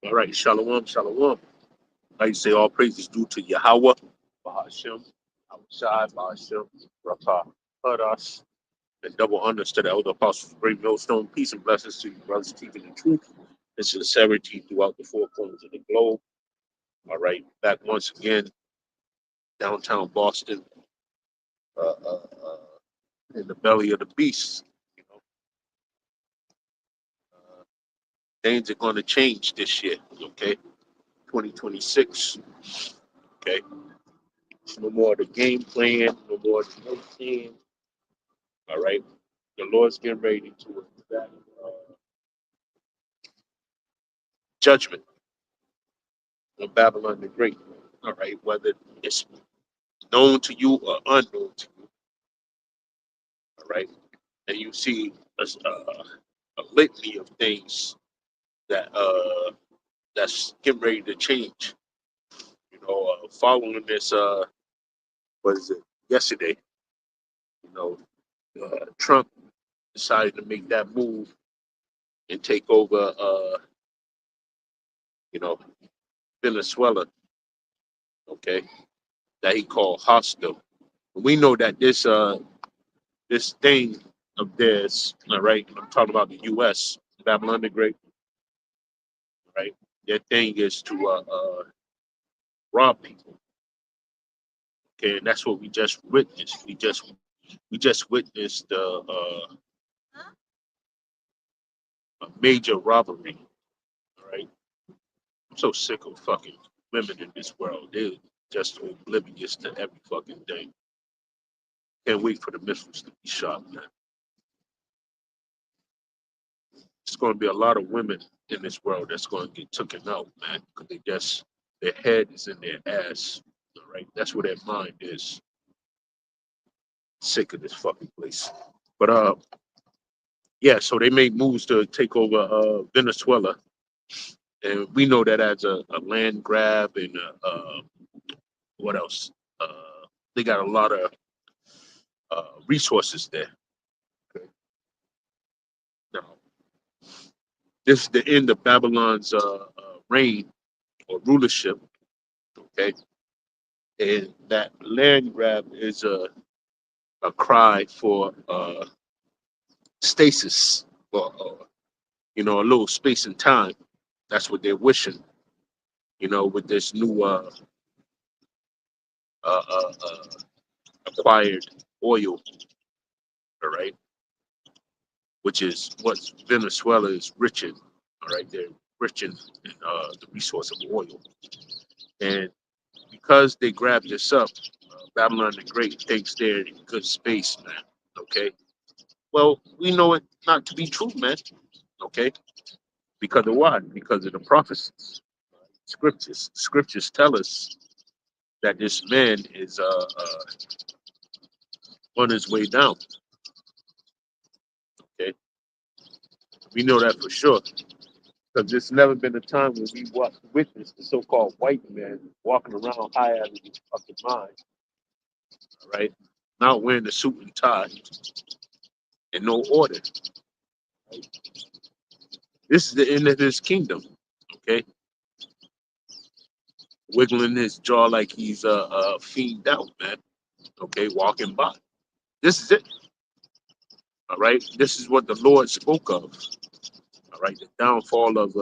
All right, shalom, shalom. Like you say, all praise is due to Yahweh, Bahashem, Shai, Bahashem, Rakah, Hadas, and double honors to the elder apostles, great millstone, peace and blessings to you, brothers, teaching the truth and sincerity throughout the four corners of the globe. All right, back once again, downtown Boston, uh, uh, uh, in the belly of the beast. You know, uh, things are going to change this year, okay? 2026, okay? No more of the game plan, no more of the no plan. All right, the Lord's getting ready to exact judgment on Babylon the Great. All right, whether it's known to you or unknown to you. All right, and you see a litany of things that that's getting ready to change. You know, following this, what is it? Yesterday, you know, Trump decided to make that move and take over, you know, Venezuela. Okay, that he called hostile. We know that this thing of theirs, all right, I'm talking about the U.S., Babylon the Great, right? Their thing is to rob people. Okay, and that's what we just witnessed. We just witnessed a major robbery. All right, I'm so sick of fucking women in this world. They're just oblivious to every fucking thing. Can't wait for the missiles to be shot, man. There's going to be a lot of women in this world that's going to get taken out, man, because they just their head is in their ass. All right, that's where their mind is. Sick of this fucking place. But yeah. So they made moves to take over Venezuela, and we know that as a land grab and what else? They got a lot of resources there. Okay. Now, this is the end of Babylon's reign or rulership. Okay, and that land grab is a cry for stasis or a little space and time. That's what they're wishing, with this new uh, uh, uh, acquired oil, all right, which is what Venezuela is rich in, all right. They're rich in the resource of oil, and because they grabbed this up, Babylon the Great thinks they're in good space, man. Okay, well, we know it not to be true, man. Okay, because of what? Because of the prophecies. Scriptures tell us that this man is on his way down. Okay, we know that for sure because there's never been a time when we witnessed the so-called white man walking around high out of his fucking mind, all right, not wearing a suit and tie and no order. Right? This is the end of his kingdom. Okay, wiggling his jaw like he's fiend out, man. Okay, walking by. This is it. All right, this is what the Lord spoke of. All right, the downfall of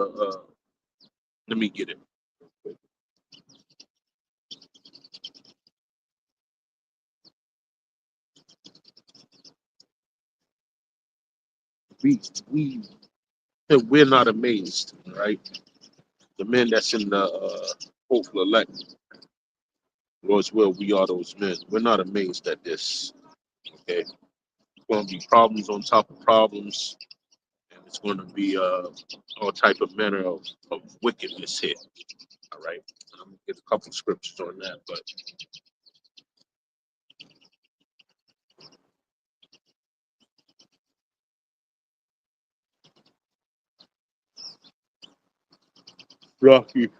let me get it. We we we're not amazed, right? The men that's in the hopeful elect, Lord's will, we are those men. We're not amazed at this. Okay, it's going to be problems on top of problems, and it's going to be all type of manner of wickedness here. All right, I'm gonna get a couple scriptures on that, but Rocky.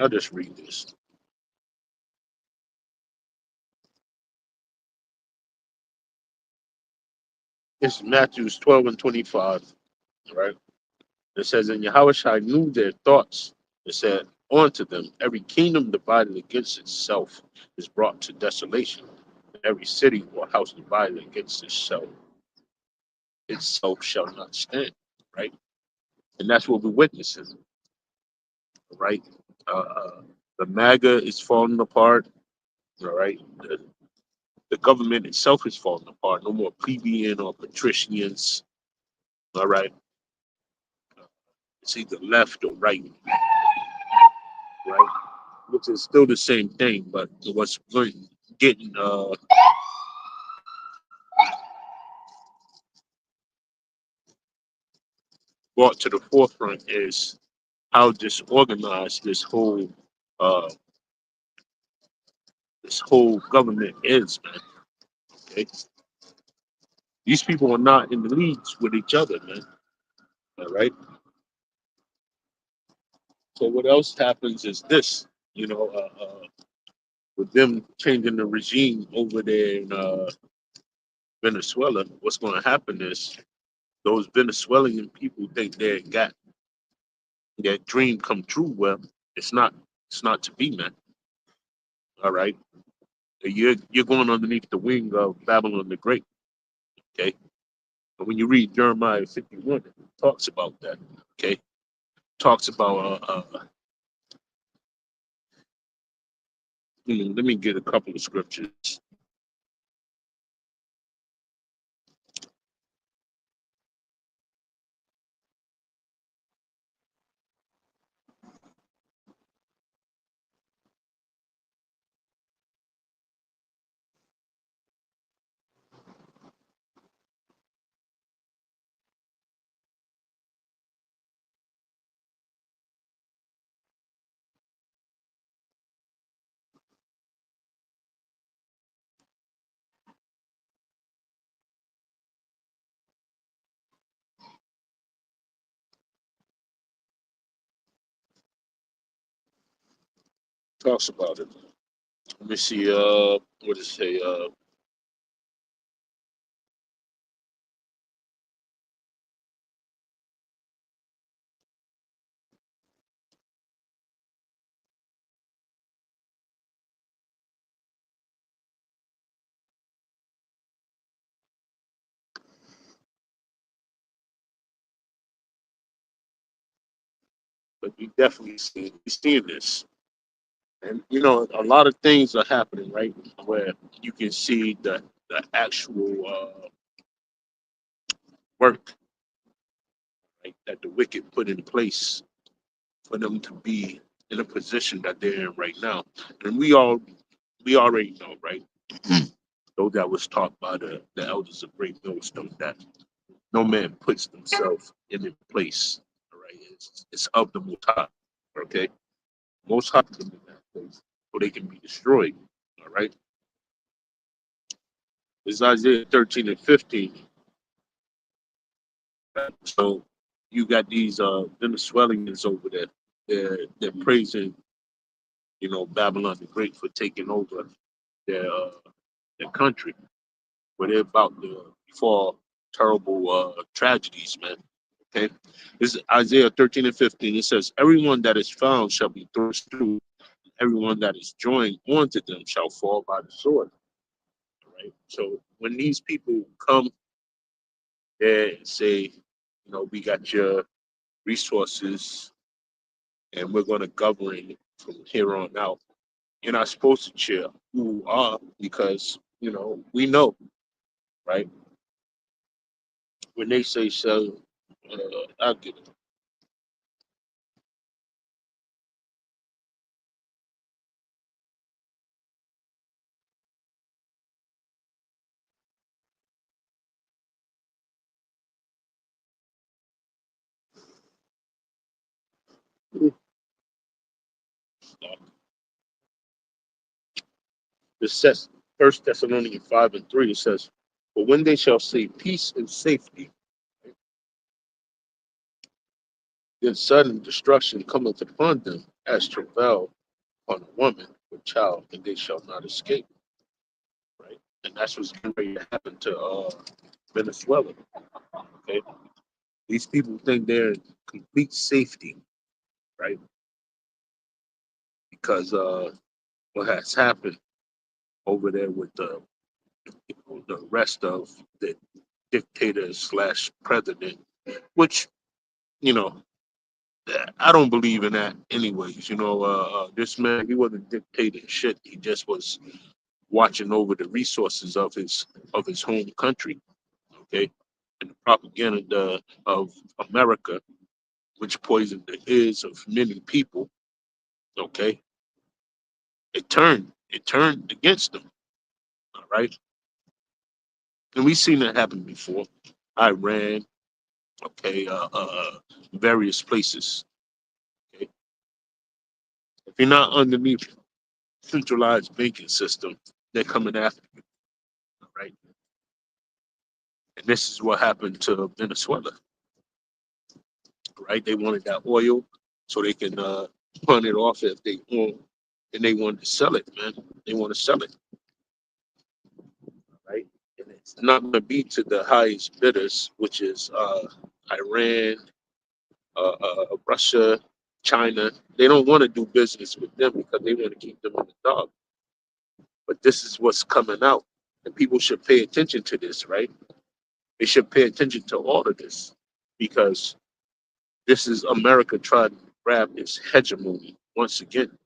I'll just read this. It's Matthews 12 and 25, right? It says, and Yahushua knew their thoughts. It said, unto them, every kingdom divided against itself is brought to desolation. Every city or house divided against itself shall not stand, right? And that's what we're witnessing, right? The MAGA is falling apart, all right? The government itself is falling apart. No more plebeian or patricians, all right? It's either left or right, right? Which is still the same thing, but what's getting brought to the forefront is how disorganized uh, this whole government is, man. Okay? These people are not in the leagues with each other, man. All right. So what else happens is this, you know, with them changing the regime over there in Venezuela. What's going to happen is those Venezuelan people think they got that dream come true. Well, it's not. It's not to be, man. All right. You're going underneath the wing of Babylon the Great. Okay. But when you read Jeremiah 51, it talks about that. Okay. Talks about let me get a couple of scriptures. Talks about it. Let me see. What does it say? But you definitely see you seeing this, and you know a lot of things are happening, right? Where you can see the actual work, right, that the wicked put in place for them to be in a position that they're in right now, and we already know, right? Though that was taught by the elders of Great Millstone that no man puts themselves in a place. All right, it's of the Most High. Okay, Most High put them in that place so they can be destroyed. All right, it's Isaiah 13 and 15. Right? So you got these Venezuelans over there. They're praising, you know, Babylon the Great for taking over their uh, their country, where they're about to fall terrible tragedies, man. Okay, this is Isaiah 13 and 15. It says, "Everyone that is found shall be thrust through; everyone that is joined onto them shall fall by the sword." Right. So when these people come there and say, you know, we got your resources and we're going to govern from here on out, you're not supposed to cheer who are because you know we know, right? When they say so, I'll get it. It says, 1 Thessalonians 5:3, it says, "But when they shall say peace and safety, then sudden destruction cometh upon them as travail on a woman with child, and they shall not escape." Right? And that's what's getting ready to happen to Venezuela. Okay? These people think they're in complete safety, right? Because what has happened over there with the rest of the dictator slash president, which, you know, I don't believe in that anyways. This man, he wasn't dictating shit. He just was watching over the resources of his home country, okay? And the propaganda of America, which poisoned the ears of many people, okay? It turned against them, all right? And we've seen that happen before. Iran, okay, various places. Okay, if you're not underneath centralized banking system, they're coming after you, right? And this is what happened to Venezuela, right? They wanted that oil so they can pawn it off if they want, and they wanted to sell it, man. They want to sell it, right? And it's not going to be to the highest bidders, which is Iran, Russia, China. They don't want to do business with them because they want to keep them in the dark. But this is what's coming out, and people should pay attention to this, right? They should pay attention to all of this because this is America trying to grab its hegemony once again,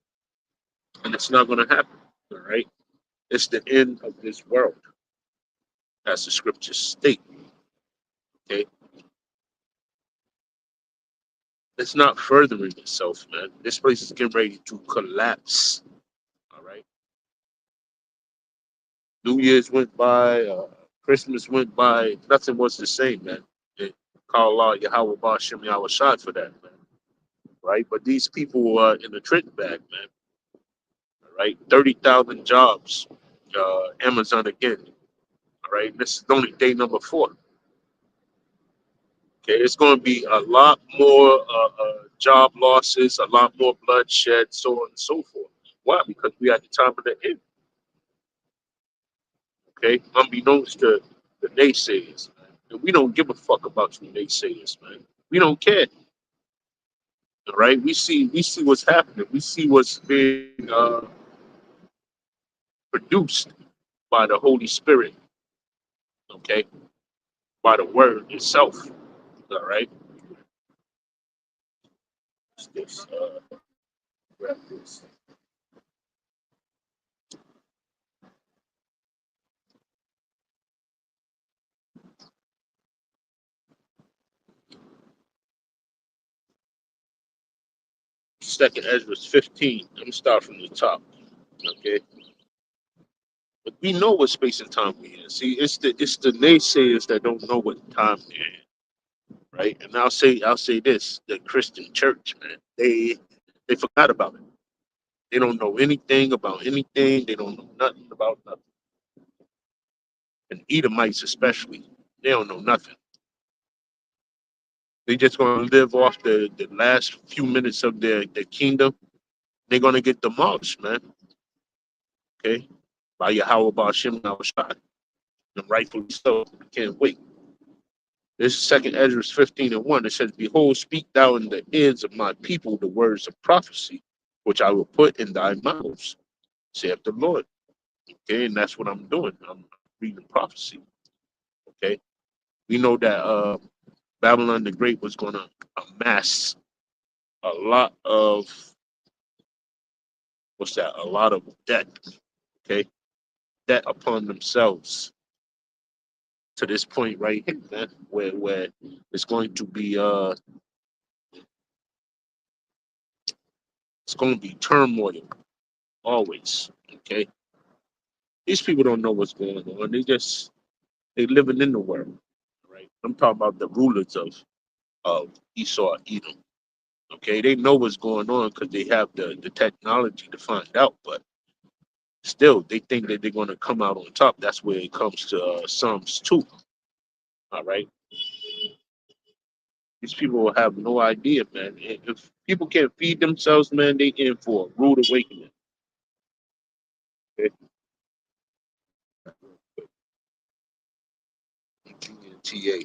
and it's not going to happen. All right, it's the end of this world, as the scriptures state. Okay, it's not furthering itself, man. This place is getting ready to collapse. All right, New Year's went by, Christmas went by, nothing was the same, man. It, call Allah Yahweh Bashem Yahweh shot for that, man. Right, but these people are in the trick bag, man. All right, 30,000 jobs, Amazon again. All right, this is only day number 4. Okay, it's going to be a lot more job losses, a lot more bloodshed, so on and so forth. Why? Because we at the time of the end. Okay, unbeknownst to the naysayers, man. And we don't give a fuck about you naysayers, man. We don't care. All right, we see what's happening. We see what's being produced by the Holy Spirit. Okay, by the Word itself. All right. This, grab this. Second Ezra 15. I'm gonna start from the top. Okay. But we know what space and time we in. See, it's the naysayers that don't know what time we're in, right? And I'll say this: the Christian church, man, they forgot about it. They don't know anything about anything. They don't know nothing about nothing. And Edomites especially, they don't know nothing. They just gonna live off the last few minutes of their kingdom. They're gonna get demolished, man. Okay, by Yahweh Ba'Shem Shai, and rightfully so. Can't wait. This is Second Ezra 15:1. It says, "Behold, speak thou in the ears of my people the words of prophecy, which I will put in thy mouths, saith the Lord." Okay, and that's what I'm doing. I'm reading prophecy. Okay, we know that Babylon the Great was going to amass a lot of what's that? A lot of debt. Okay, debt upon themselves to this point right here, man, where it's going to be it's going to be turmoil always. Okay, these people don't know what's going on. They living in the world, right? I'm talking about the rulers of Esau, Edom. Okay, they know what's going on because they have the technology to find out, but Still, they think that they're going to come out on top. That's where it comes to Psalms 2. All right. These people will have no idea, man. If people can't feed themselves, man, they in for a rude awakening. Okay? TA.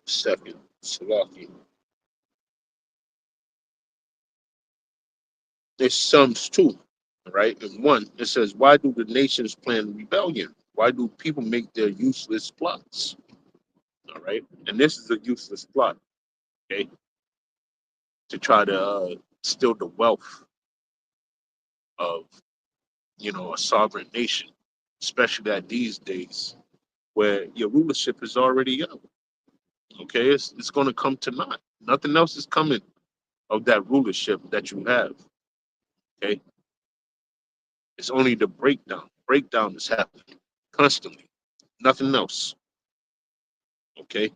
Second. Salaki. There's Psalms 2, right? And 1, it says, why do the nations plan rebellion? Why do people make their useless plots? All right. And this is a useless plot, okay? To try to steal the wealth of, a sovereign nation, especially at these days where your rulership is already up. Okay, it's going to come to naught. Nothing else is coming of that rulership that you have. Okay, it's only the breakdown. Breakdown is happening constantly. Nothing else. Okay,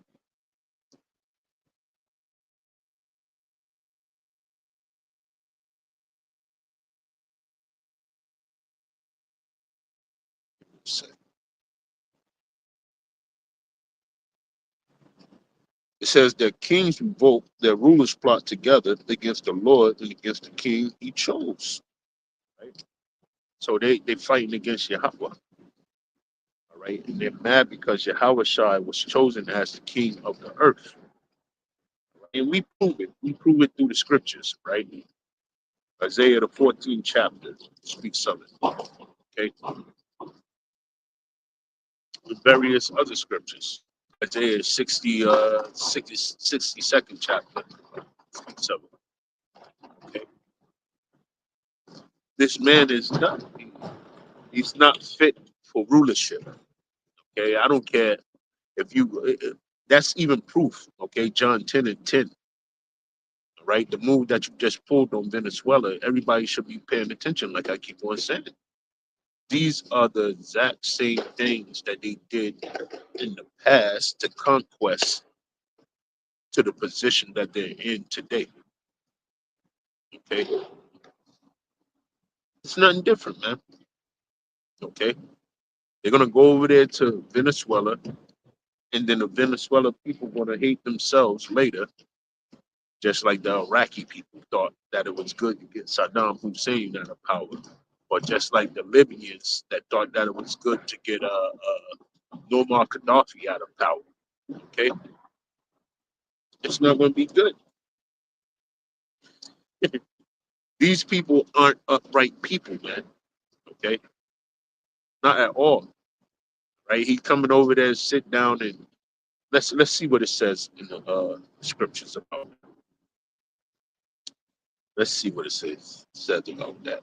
so it says that kings revolt, their rulers plot together against the Lord and against the king he chose. Right, so they fighting against Yahweh. All right, and they're mad because Yahweh Shai was chosen as the king of the earth. And we prove it. We prove it through the scriptures, right? Isaiah the 14th chapter speaks of it. Okay, with various other scriptures. Isaiah 62nd chapter speaks of it. Okay, this man is not. He's not fit for rulership. Okay, I don't care if you. That's even proof. Okay, John 10 and 10. Right, the move that you just pulled on Venezuela. Everybody should be paying attention, like I keep on saying. These are the exact same things that they did in the past to conquest to the position that they're in today. Okay, it's nothing different, man. Okay, they're gonna go over there to Venezuela, and then the Venezuela people gonna hate themselves later, just like the Iraqi people thought that it was good to get Saddam Hussein out of power, or just like the Libyans that thought that it was good to get Muammar Gaddafi out of power. Okay, it's not gonna be good. These people aren't upright people, man. Okay, not at all. Right? He's coming over there, sit down, and let's see what it says in the scriptures about it. Let's see what it says about that.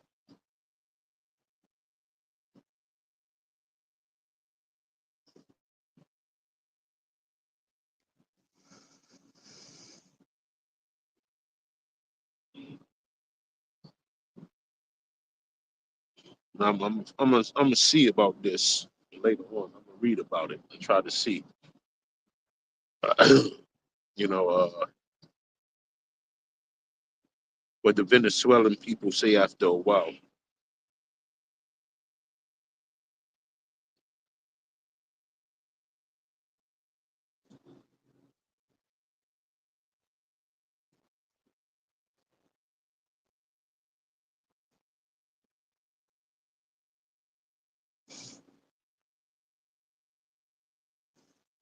I'm gonna see about this later on. I'm gonna read about it and try to see. you know, what the Venezuelan people say after a while.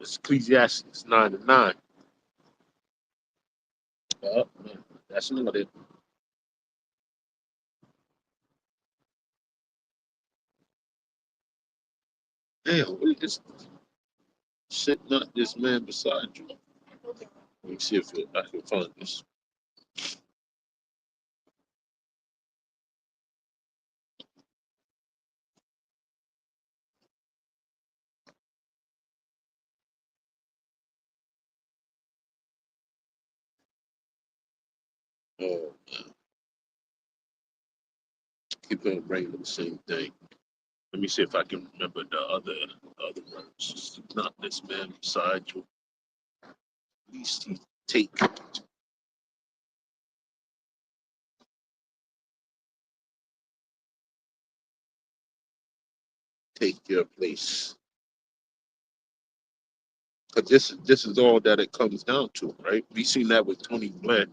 It's Ecclesiastes 9 and 9. Man, that's not it. Damn, what is shit? Not this man beside you. Let me see if I can find this. Oh, keep on bringing the same thing. Let me see if I can remember the other words. Not this man beside you. At least he take your place. Because this is all that it comes down to, right? We seen that with Tony Blair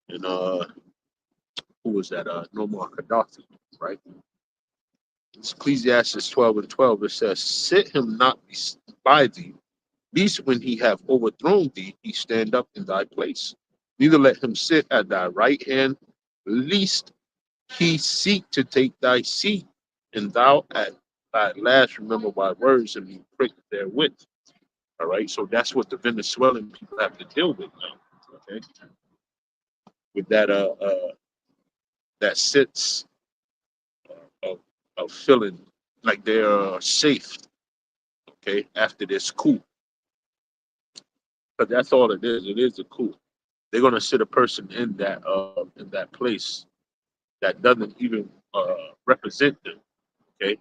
and who was that? Nomar Gaddafi, right? It's Ecclesiastes 12:12. It says, "Sit him not by thee, least when he have overthrown thee, he stand up in thy place. Neither let him sit at thy right hand, least he seek to take thy seat, and thou at last remember my words and be pricked therewith." All right, so that's what the Venezuelan people have to deal with now. Okay, with that sense of feeling like they're safe. Okay, after this coup, but that's all it is. It is a coup. They're gonna sit a person in that place that doesn't even represent them. Okay,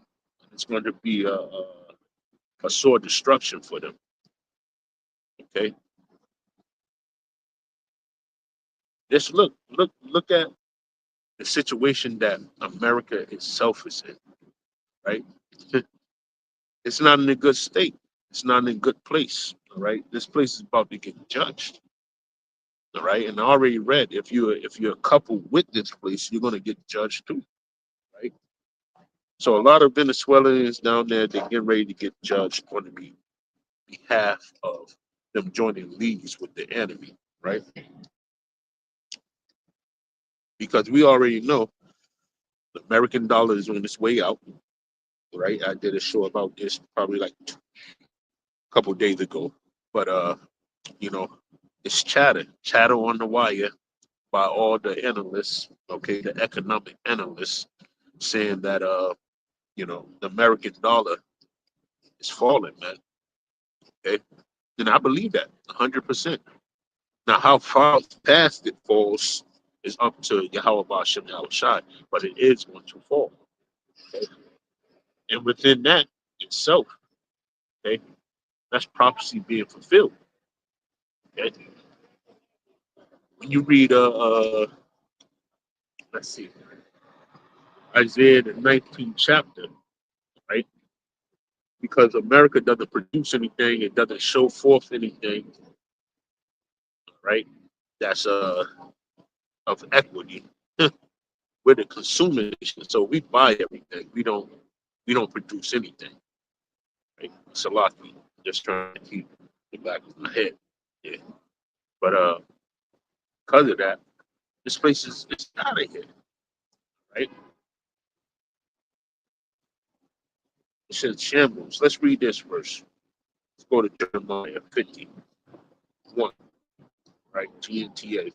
it's going to be a sore destruction for them. Okay, just look at the situation that America itself is in. Right, it's not in a good state. It's not in a good place. All right, this place is about to get judged. All right, and I already read if you're coupled with this place, you're going to get judged too. Right. So a lot of Venezuelans down there, they're getting ready to get judged on the behalf of them joining leagues with the enemy, right? Because we already know the American dollar is on its way out, right? I did a show about this probably like a couple of days ago, but you know, it's chatter on the wire by all the analysts, okay, the economic analysts, saying that the American dollar is falling, man. Okay, and I believe that 100%. Now, how far past it falls is up to Yahweh Bashem Yahushai, but it is going to fall. Okay? And within that itself, okay, that's prophecy being fulfilled. Okay? When you read, let's see, Isaiah the 19th chapter, right? Because America doesn't produce anything, it doesn't show forth anything, right? That's of equity. We're the consumer nation, so we buy everything. We don't produce anything. Right? Salaki, just trying to keep it back of my head. Yeah. But because of that, this place is it's out of here, right? It says shambles. Let's read this verse. Let's go to Jeremiah 51, right? TNTA.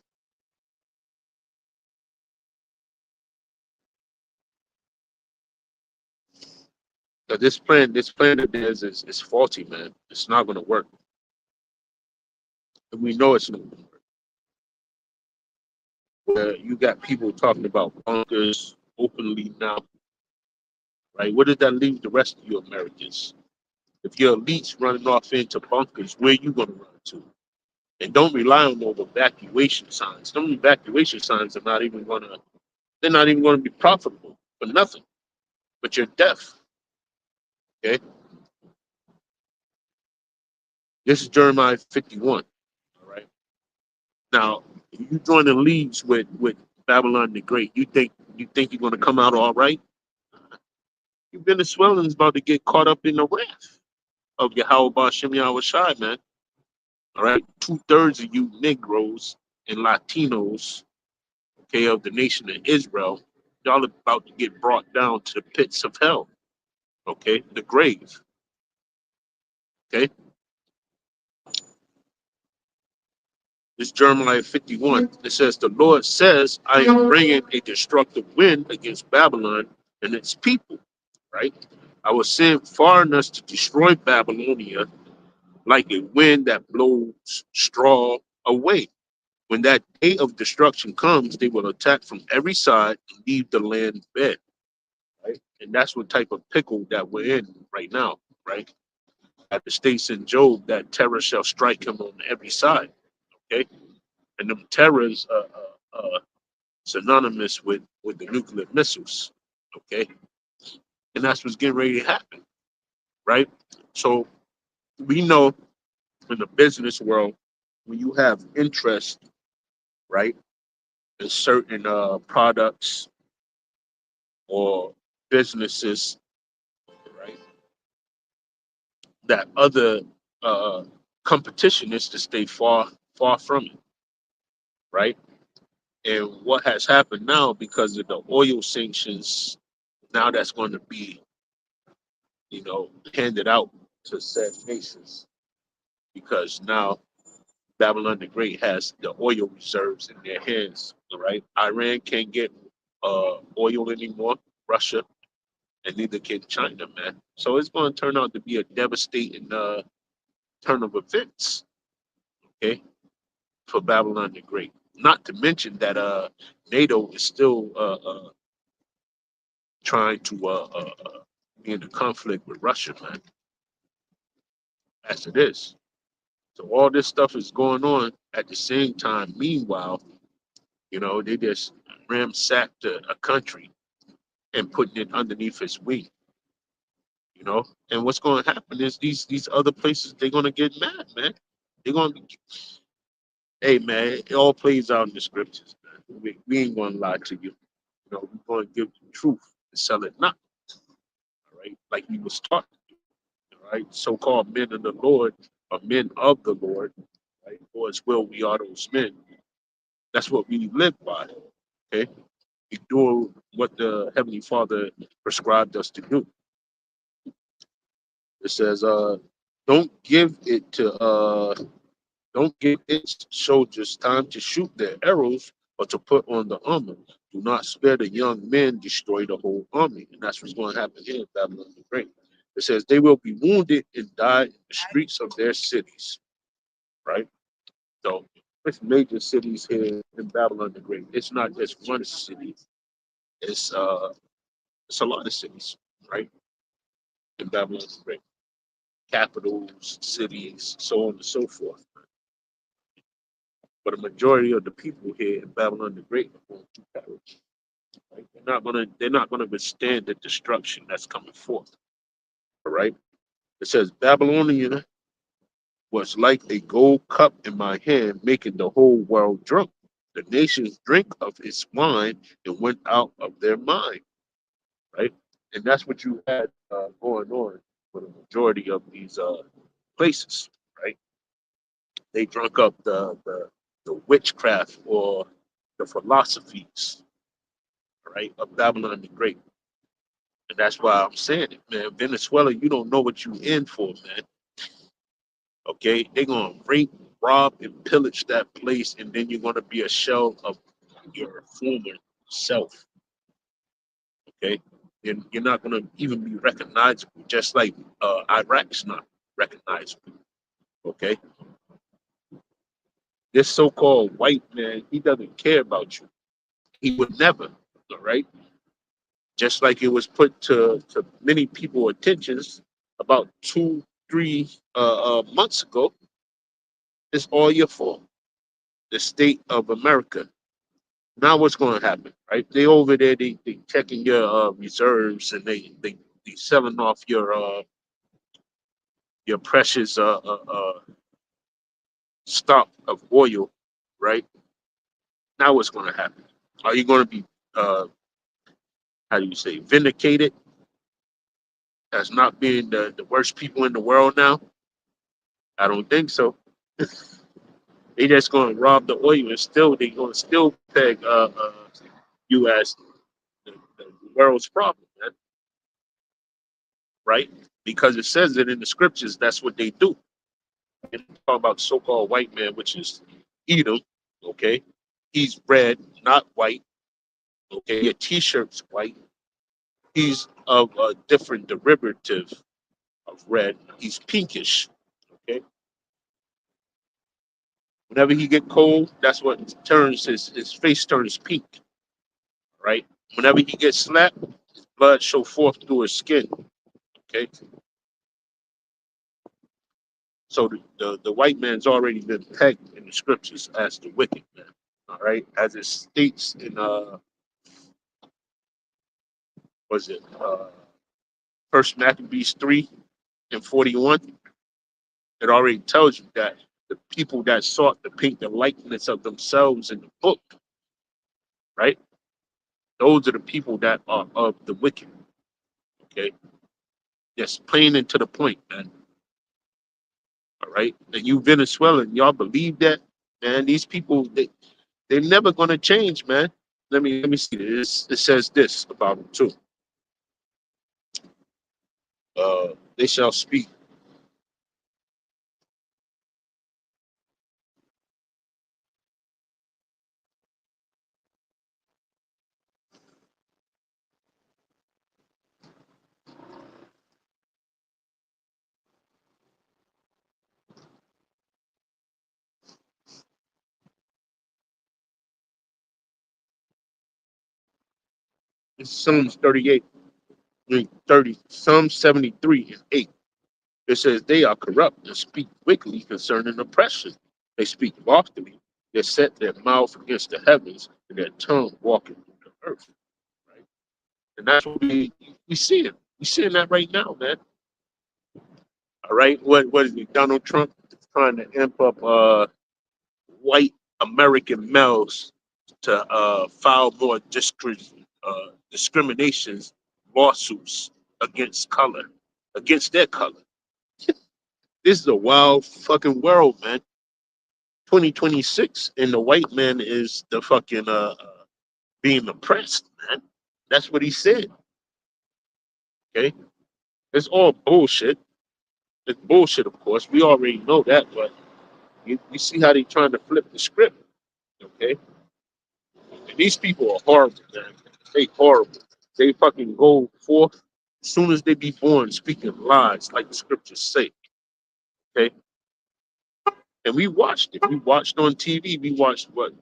So this plan of theirs is faulty, man. It's not gonna work. And we know it's not gonna work. You got people talking about bunkers openly now, right? What does that leave the rest of you Americans? If your elites running off into bunkers, where you gonna run to? And don't rely on those evacuation signs. Some evacuation signs are not even gonna they're not even gonna be profitable for nothing. But you're deaf. Okay. This is Jeremiah 51. All right. Now, if you join the leagues with Babylon the Great, you think you're gonna come out all right? You Venezuelans about to get caught up in the wrath of Yahweh Bashem Yahushai, man. All right. 2/3 of you Negroes and Latinos, okay, of the nation of Israel, y'all about to get brought down to the pits of hell, okay, the grave, okay. This Jeremiah 51. It says, "The Lord says, I am bringing a destructive wind against Babylon and its people." Right? I will send foreigners to destroy Babylonia like a wind that blows straw away. When that day of destruction comes, they will attack from every side and leave the land bare. right? And that's what type of pickle that we're in right now, right? At the states in Job, that terror shall strike him on every side, okay? And them terrors are synonymous with the nuclear missiles, okay? And that's what's getting ready to happen, right? So we know in the business world, when you have interest, right, in certain products or businesses, right, that other uh, competition is to stay far from it, right? And what has happened now because of the oil sanctions, now that's going to be, handed out to said nations because now Babylon the Great has the oil reserves in their hands, right? Iran can't get oil anymore, Russia, and neither can China, man. So it's going to turn out to be a devastating turn of events, okay, for Babylon the Great. Not to mention that NATO is still trying to be in a conflict with Russia, man, as it is. So all this stuff is going on at the same time. Meanwhile, they just ransacked a country and putting it underneath its wing. And what's going to happen is these other places they're going to get mad, man. They're going to be, hey, man, it all plays out in the scriptures, man. We ain't going to lie to you. We're going to give the truth and sell it not, all right? Like we was taught, all right? So-called men of the Lord are men of the Lord, right? For as well we are those men. That's what we live by, okay? We do what the Heavenly Father prescribed us to do. It says, don't give it to don't give its soldiers time to shoot their arrows or to put on the armor. Do not spare the young men, destroy the whole army. And that's what's going to happen here in Babylon the Great. It says they will be wounded and die in the streets of their cities. Right? So it's major cities here in Babylon the Great. It's not just one city. It's a lot of cities, right? In Babylon the Great. Capitals, cities, so on and so forth. But a majority of the people here in Babylon the Great are going to perish. Right? They're not gonna withstand the destruction that's coming forth. All right. It says Babylonia was like a gold cup in my hand, making the whole world drunk. The nations drink of its wine and went out of their mind. Right. And that's what you had going on for the majority of these places. Right. They drunk up the witchcraft or the philosophies, right, of Babylon the Great. And that's why I'm saying it, man. Venezuela, you don't know what you in for, man. Okay, they're gonna rape, rob, and pillage that place, and then you're gonna be a shell of your former self. Okay, and you're not gonna even be recognizable, just like Iraq's not recognizable. Okay, this so-called white man, he doesn't care about you. He would never. All right, just like it was put to many people attentions about 2, 3 months ago. It's all your fault. The state of America. Now what's going to happen, right? They over there, they checking your reserves and they selling off your precious stock of oil, right? Now what's going to happen? Are you going to be how do you say vindicated as not being the worst people in the world now? I don't think so. They just going to rob the oil and still they going to still peg you as the world's problem, man, right? Because it says it in the scriptures. That's what they do. And talk about so-called white man, which is Edom. Okay, he's red, not white. Okay, your T-shirt's white. He's of a different derivative of red. He's pinkish. Okay, whenever he get cold, that's what turns his face turns pink. Right. Whenever he gets slapped, blood show forth through his skin. Okay, so the white man's already been pegged in the scriptures as the wicked man. All right, as it states in was it First Maccabees 3:41? It already tells you that the people that sought to paint the likeness of themselves in the book, right? Those are the people that are of the wicked. Okay, just plain and to the point, man. All right, and you Venezuelan, y'all believe that, man? These people, they're never gonna change, man. Let me see this. It says this about them too. They shall speak. It's Psalms 38, 30, Psalm 73:8. It says they are corrupt and speak wickedly concerning oppression. They speak loftily. They set their mouth against the heavens and their tongue walking through the earth. Right? And that's what we see it. We seeing that right now, man. All right. What is it? Donald Trump is trying to amp up white American males to file more discriminations lawsuits against color, against their color. This is a wild fucking world, man. 2026, and the white man is the fucking being oppressed, man. That's what he said. Okay, it's all bullshit. It's bullshit, of course. We already know that, but you see how they trying to flip the script. Okay, and these people are horrible, man. They horrible. They fucking go forth as soon as they be born, speaking lies, like the scriptures say. Okay, and we watched it. We watched on TV. We watched what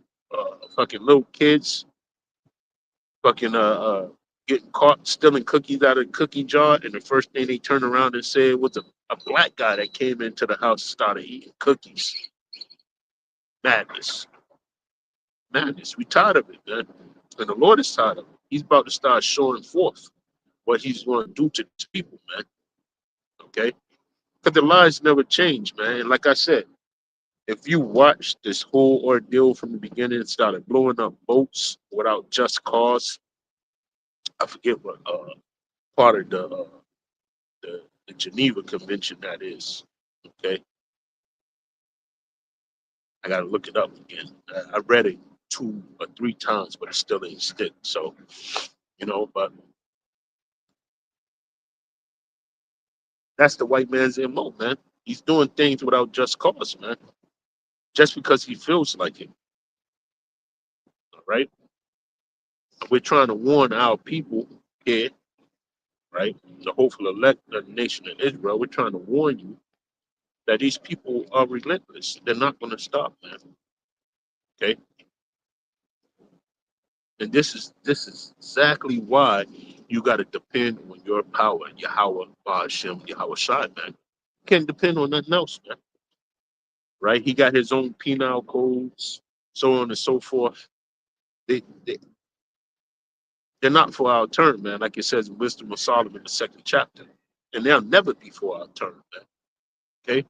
fucking little kids fucking getting caught stealing cookies out of the cookie jar, and the first thing they turned around and said was a black guy that came into the house and started eating cookies. Madness, madness. We tired of it, man, and the Lord is tired of it. He's about to start showing forth what He's going to do to these people, man. Okay, because the lies never change, man. And like I said, if you watch this whole ordeal from the beginning, it started blowing up boats without just cause. I forget what part of the Geneva Convention that is. Okay, I got to look it up again. I read it 2 or 3 times, but it still ain't stick. So, but that's the white man's MO, man. He's doing things without just cause, man, just because he feels like it. All right, we're trying to warn our people here, right, the hopeful elect of the nation of Israel. We're trying to warn you that these people are relentless. They're not going to stop, man. Okay, and this is exactly why you got to depend on your power, Yahweh, Hashem, Yahweh Shai, man. Can't depend on nothing else, man. Right? He got his own penal codes, so on and so forth. They, they they're not for our turn, man. Like it says in Wisdom of Solomon, the 2nd chapter, and they'll never be for our turn, man. Okay.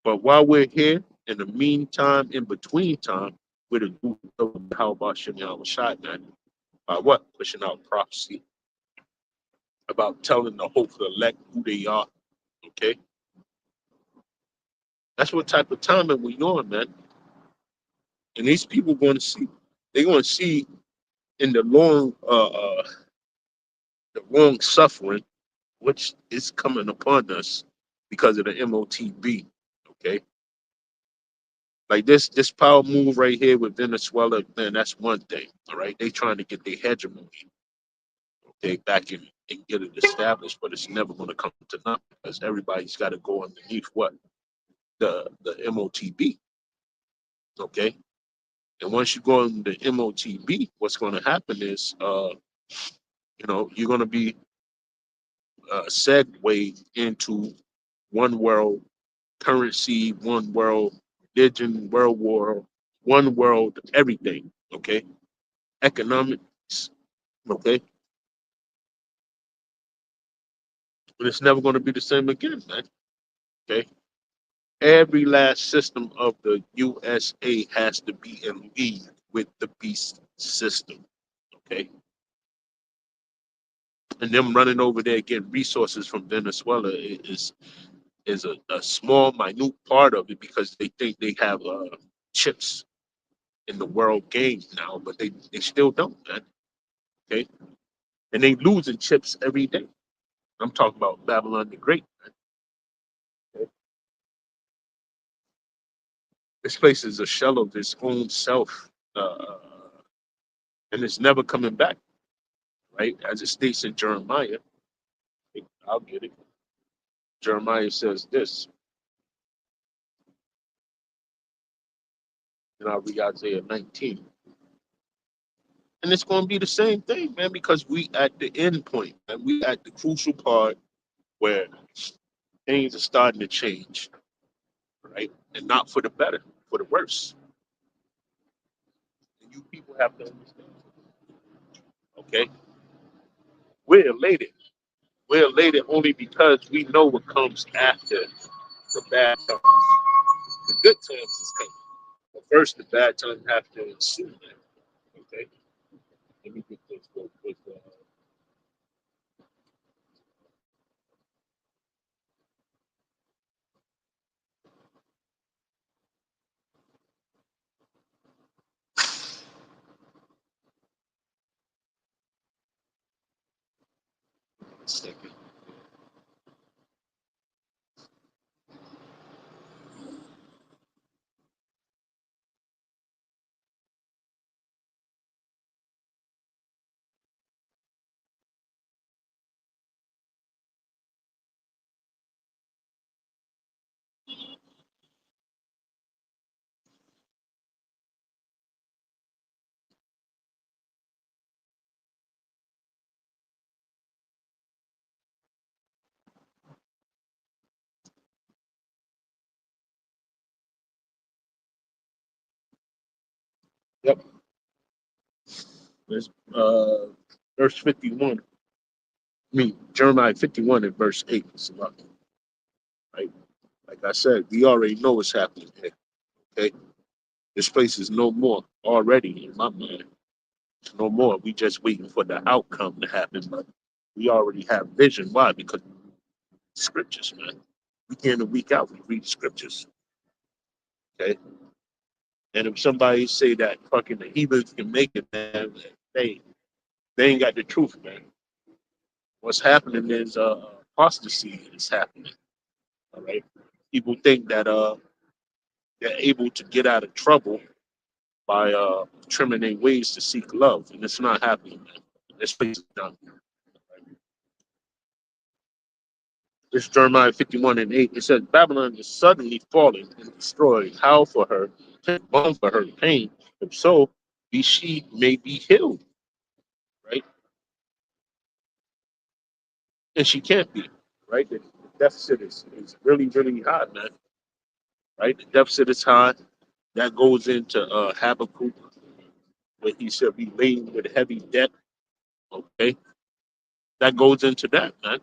But while we're here, in the meantime, in between time, we're the group of how about Shem Yahweh Shai, man. By what? Pushing out prophecy about telling the hopeful elect who they are. Okay, that's what type of timing we on, man. And these people going to see, they're going to see in the long suffering, which is coming upon us because of the MOTB. Okay, like this power move right here with Venezuela, man, that's one thing. All right, they trying to get their hegemony, okay, back in and get it established, but it's never going to come to nothing because everybody's got to go underneath what the MOTB. Okay, and once you go on the MOTB, what's going to happen is You're going to be segued into one world currency, one world religion, world war, one world everything. Okay, economics. Okay, and it's never going to be the same again, man. Okay, every last system of the USA has to be in league with the beast system. Okay, and them running over there getting resources from Venezuela is a small, minute part of it because they think they have chips in the world game now, but they still don't, man. Okay, and they losing chips every day. I'm talking about Babylon the Great. Man. Okay? This place is a shell of its own self, and it's never coming back. Right, as it states in Jeremiah. I'll get it. Jeremiah says this, and I'll read Isaiah 19. And it's going to be the same thing, man, because we at the end point, and we at the crucial part where things are starting to change, right? And not for the better, for the worse. And you people have to understand, okay? We're elated. We're elated only because we know what comes after the bad times. The good times is coming. But first, the bad times have to ensue, man. Okay? Let me get this real quick. Second. Yep. There's verse 51. I mean, Jeremiah 51 and verse 8. It's a lot, right? Like I said, we already know what's happening here. Okay, this place is no more already in my mind. It's no more. We just waiting for the outcome to happen, but we already have vision. Why? Because scriptures, man. Week in and week out, we read scriptures. Okay, and if somebody say that fucking the heathens can make it, man, they they ain't got the truth, man. What's happening is apostasy is happening. All right, people think that they're able to get out of trouble by trimming their ways to seek love, and it's not happening, man. This place is done. This is Jeremiah 51 and 8. It says, Babylon is suddenly fallen and destroyed. How for her? Take balm for her pain. If so, be she may be healed, right? And she can't be, right? The deficit is really, really high, man, right? The deficit is high. That goes into Habakkuk, where he shall be laden with heavy debt, okay? That goes into that, man.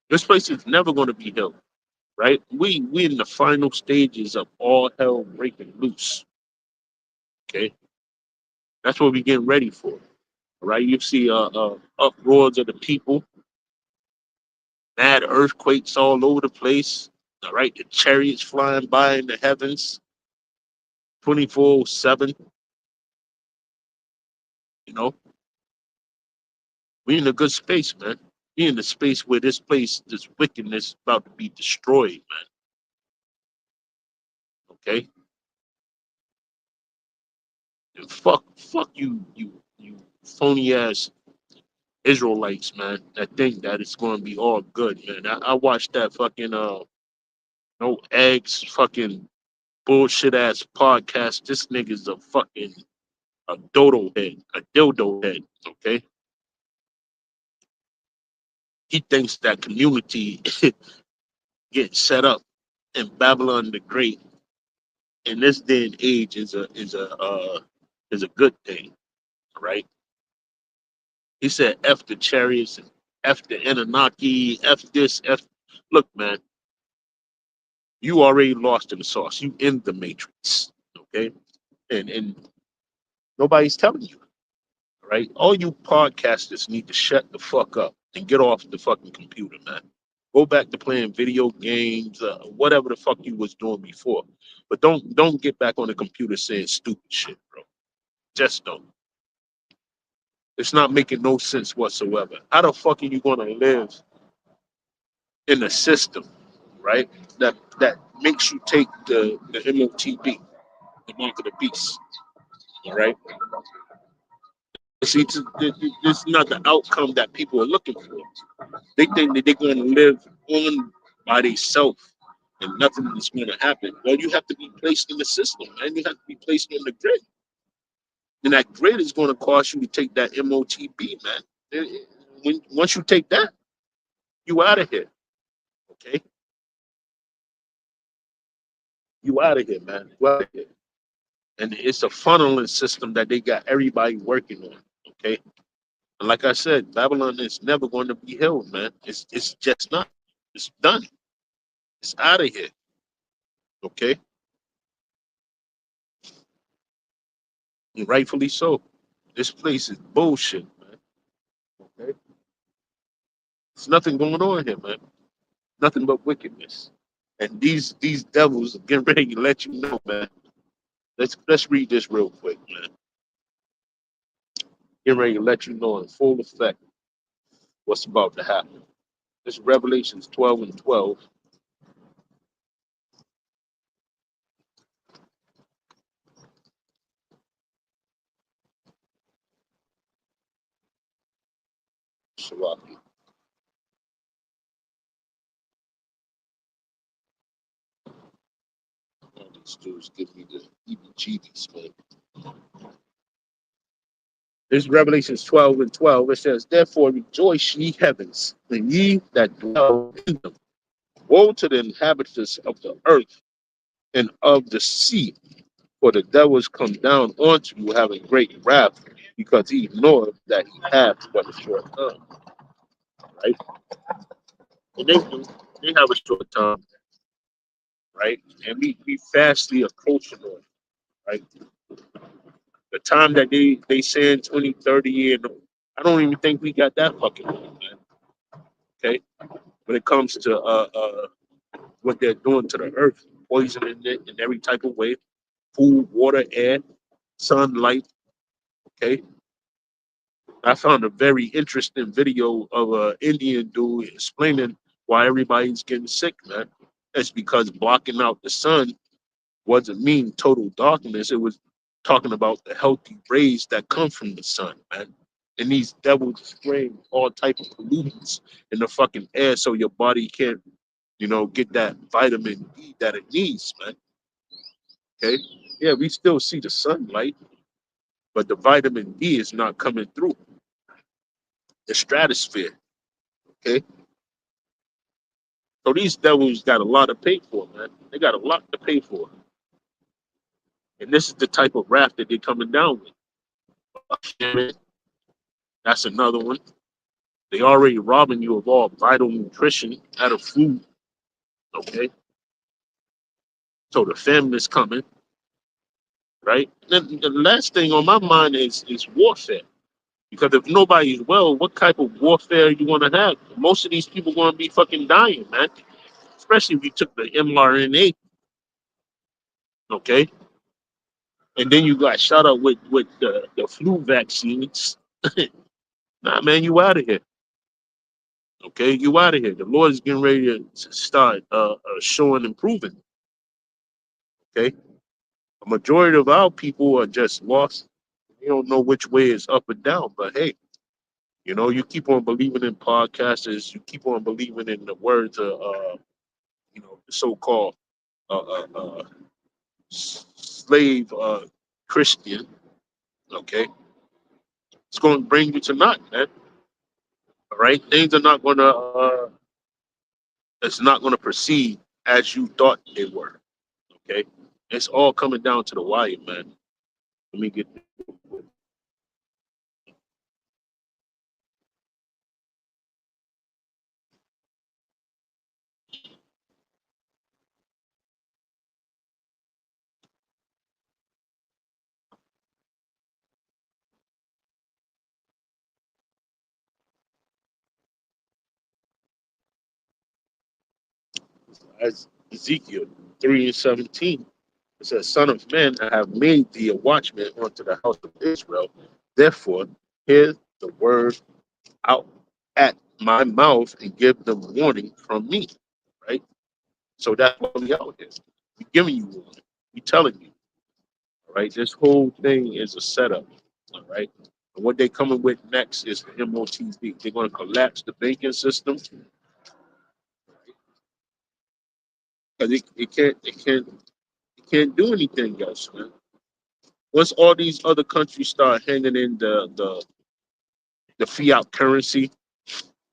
This place is never going to be healed, right? We in the final stages of all hell breaking loose, okay? That's what we're getting ready for. Right? You see uproars of the people, mad earthquakes all over the place. All right, the chariots flying by in the heavens, 24/7. You know, we in a good space, man. We in the space where this place, this wickedness, is about to be destroyed, man. Okay, and fuck you phony ass Israelites, man. That think that it's going to be all good, man. I watched that fucking no eggs fucking bullshit ass podcast. This nigga's a fucking a dodo head, a dildo head. Okay, He thinks that community getting set up in Babylon the Great in this day and age is a good thing, right? He said F the chariots and F the Anunnaki, F this, F. Look, man, you already lost in the sauce. You in the matrix, okay? And nobody's telling you, right? All you podcasters need to shut the fuck up and get off the fucking computer, man. Go back to playing video games, whatever the fuck you was doing before. But don't get back on the computer saying stupid shit, bro. Just don't. It's not making no sense whatsoever. How the fuck are you gonna live in a system, right? That makes you take the MOTB, the mark of the beast, all right? See, this is not the outcome that people are looking for. They think that they're going to live on by themselves and nothing is going to happen. Well, you have to be placed in the system, man. You have to be placed on the grid. And that grid is going to cause you to take that MOTB, man. Once you take that, you out of here, okay? You out of here, man. You out of here. And it's a funneling system that they got everybody working on, okay? And like I said, Babylon is never going to be healed, man. It's just not. It's done. It's out of here, okay? And rightfully so. This place is bullshit, man. Okay? There's nothing going on here, man. Nothing but wickedness. And these devils are getting ready to let you know, man. Let's read this real quick, man. Getting ready to let you know in full effect what's about to happen. This is Revelations 12 and 12. Salaki. All these dudes give me the EBGBs, man. This is Revelations 12 and 12. It says, therefore rejoice ye heavens, and ye that dwell in them. Woe to the inhabitants of the earth and of the sea, for the devil is come down onto you having great wrath, because he knoweth that he hath but a short time. Right? And they do. They have a short time, right? And we fastly approaching on, right? The time that they say in 2030 years, I don't even think we got that fucking long, man. Okay? When it comes to what they're doing to the earth, poisoning it in every type of way, food, water, air, sunlight, okay? I found a very interesting video of an Indian dude explaining why everybody's getting sick, man. It's because blocking out the sun wasn't mean total darkness. It was talking about the healthy rays that come from the sun, man. And these devils spraying all type of pollutants in the fucking air so your body can't, get that vitamin D that it needs, man. Okay? Yeah, we still see the sunlight, but the vitamin D is not coming through the stratosphere. Okay? So these devils got a lot to pay for, man. They got a lot to pay for. And this is the type of wrath that they're coming down with. That's another one. They already robbing you of all vital nutrition out of food. Okay? So the famine is coming, right? And the last thing on my mind is warfare. Because if nobody's well, what type of warfare you want to have? Most of these people going to be fucking dying, man. Especially if you took the mRNA, okay? And then you got shot up with the flu vaccines. Nah, man, you out of here. Okay, you out of here. The Lord is getting ready to start showing and proving. Okay, a majority of our people are just lost. They don't know which way is up and down. But hey, you keep on believing in podcasters. You keep on believing in the words of the so-called uh, uh, uh, slave Christian. Okay, it's going to bring you to naught, man. All right? Things are not gonna it's not gonna proceed as you thought they were. Okay, it's all coming down to the wire, man. Let me get as Ezekiel 3:17. It says, "Son of man, I have made thee a watchman unto the house of Israel. Therefore, hear the word out at my mouth and give them warning from me." Right. So that's why we out here. We giving you warning. We telling you. All right. This whole thing is a setup. All right. And what they coming with next is the MOTV. They're going to collapse the banking system because it can't do anything else, man. Once all these other countries start hanging in the fiat currency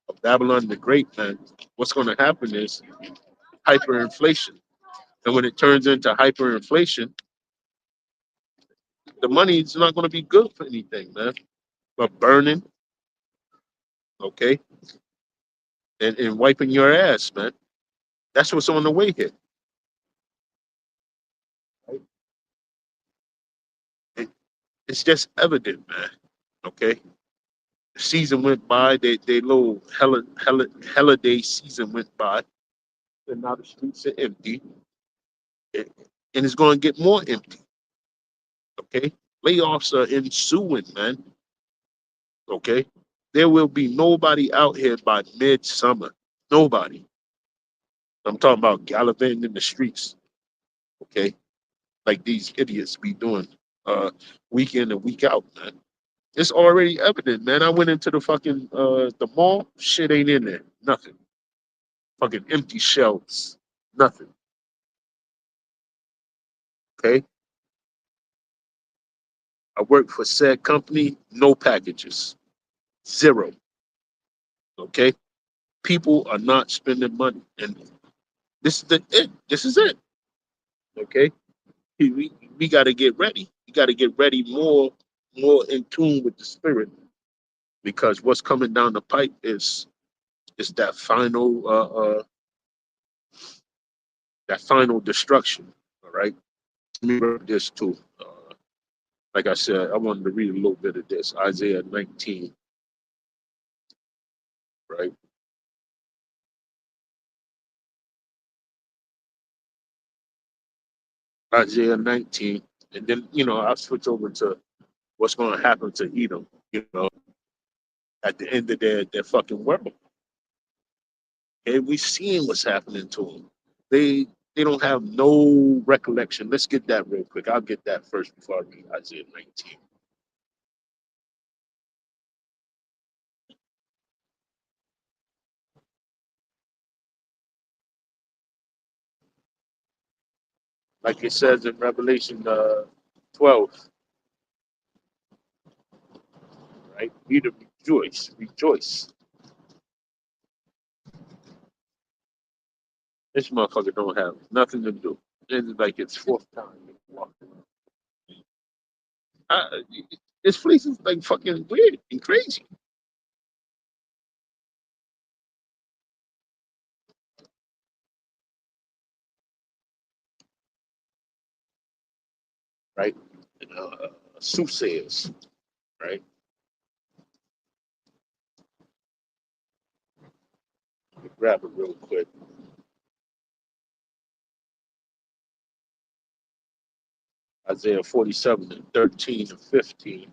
of Babylon the Great, man, what's going to happen is hyperinflation. And when it turns into hyperinflation, the money is not going to be good for anything, man. But burning, okay, and wiping your ass, man. That's what's on the way here. Right? It, it's just evident, man. Okay. The season went by, they little holiday season went by, and now the streets are empty. And it's going to get more empty. Okay, layoffs are ensuing, man. Okay, there will be nobody out here by midsummer. Nobody. I'm talking about gallivanting in the streets. Okay, like these idiots be doing, week in and week out, man. It's already evident, man. I went into the fucking the mall. Shit ain't in there. Nothing. Fucking empty shelves. Nothing. Okay. I work for said company. No packages. Zero. Okay. People are not spending money, and this is it. This is it. Okay. We got to get ready. We got to get ready more in tune with the spirit because what's coming down the pipe is that final destruction. All right. Let me read this too. Like I said, I wanted to read a little bit of this. Isaiah 19, right? Isaiah 19. And then, I'll switch over to what's going to happen to Edom, at the end of their fucking world. And we seeing what's happening to them. They don't have no recollection. Let's get that real quick. I'll get that first before I read Isaiah 19. Like it says in Revelation 12, right? Edom, rejoice, rejoice. This motherfucker don't have nothing to do. It's like it's fourth time walking. Uh, this place is like fucking weird and crazy, right? Soothsayers, right? Grab it real quick. Isaiah 47 and 13 and 15.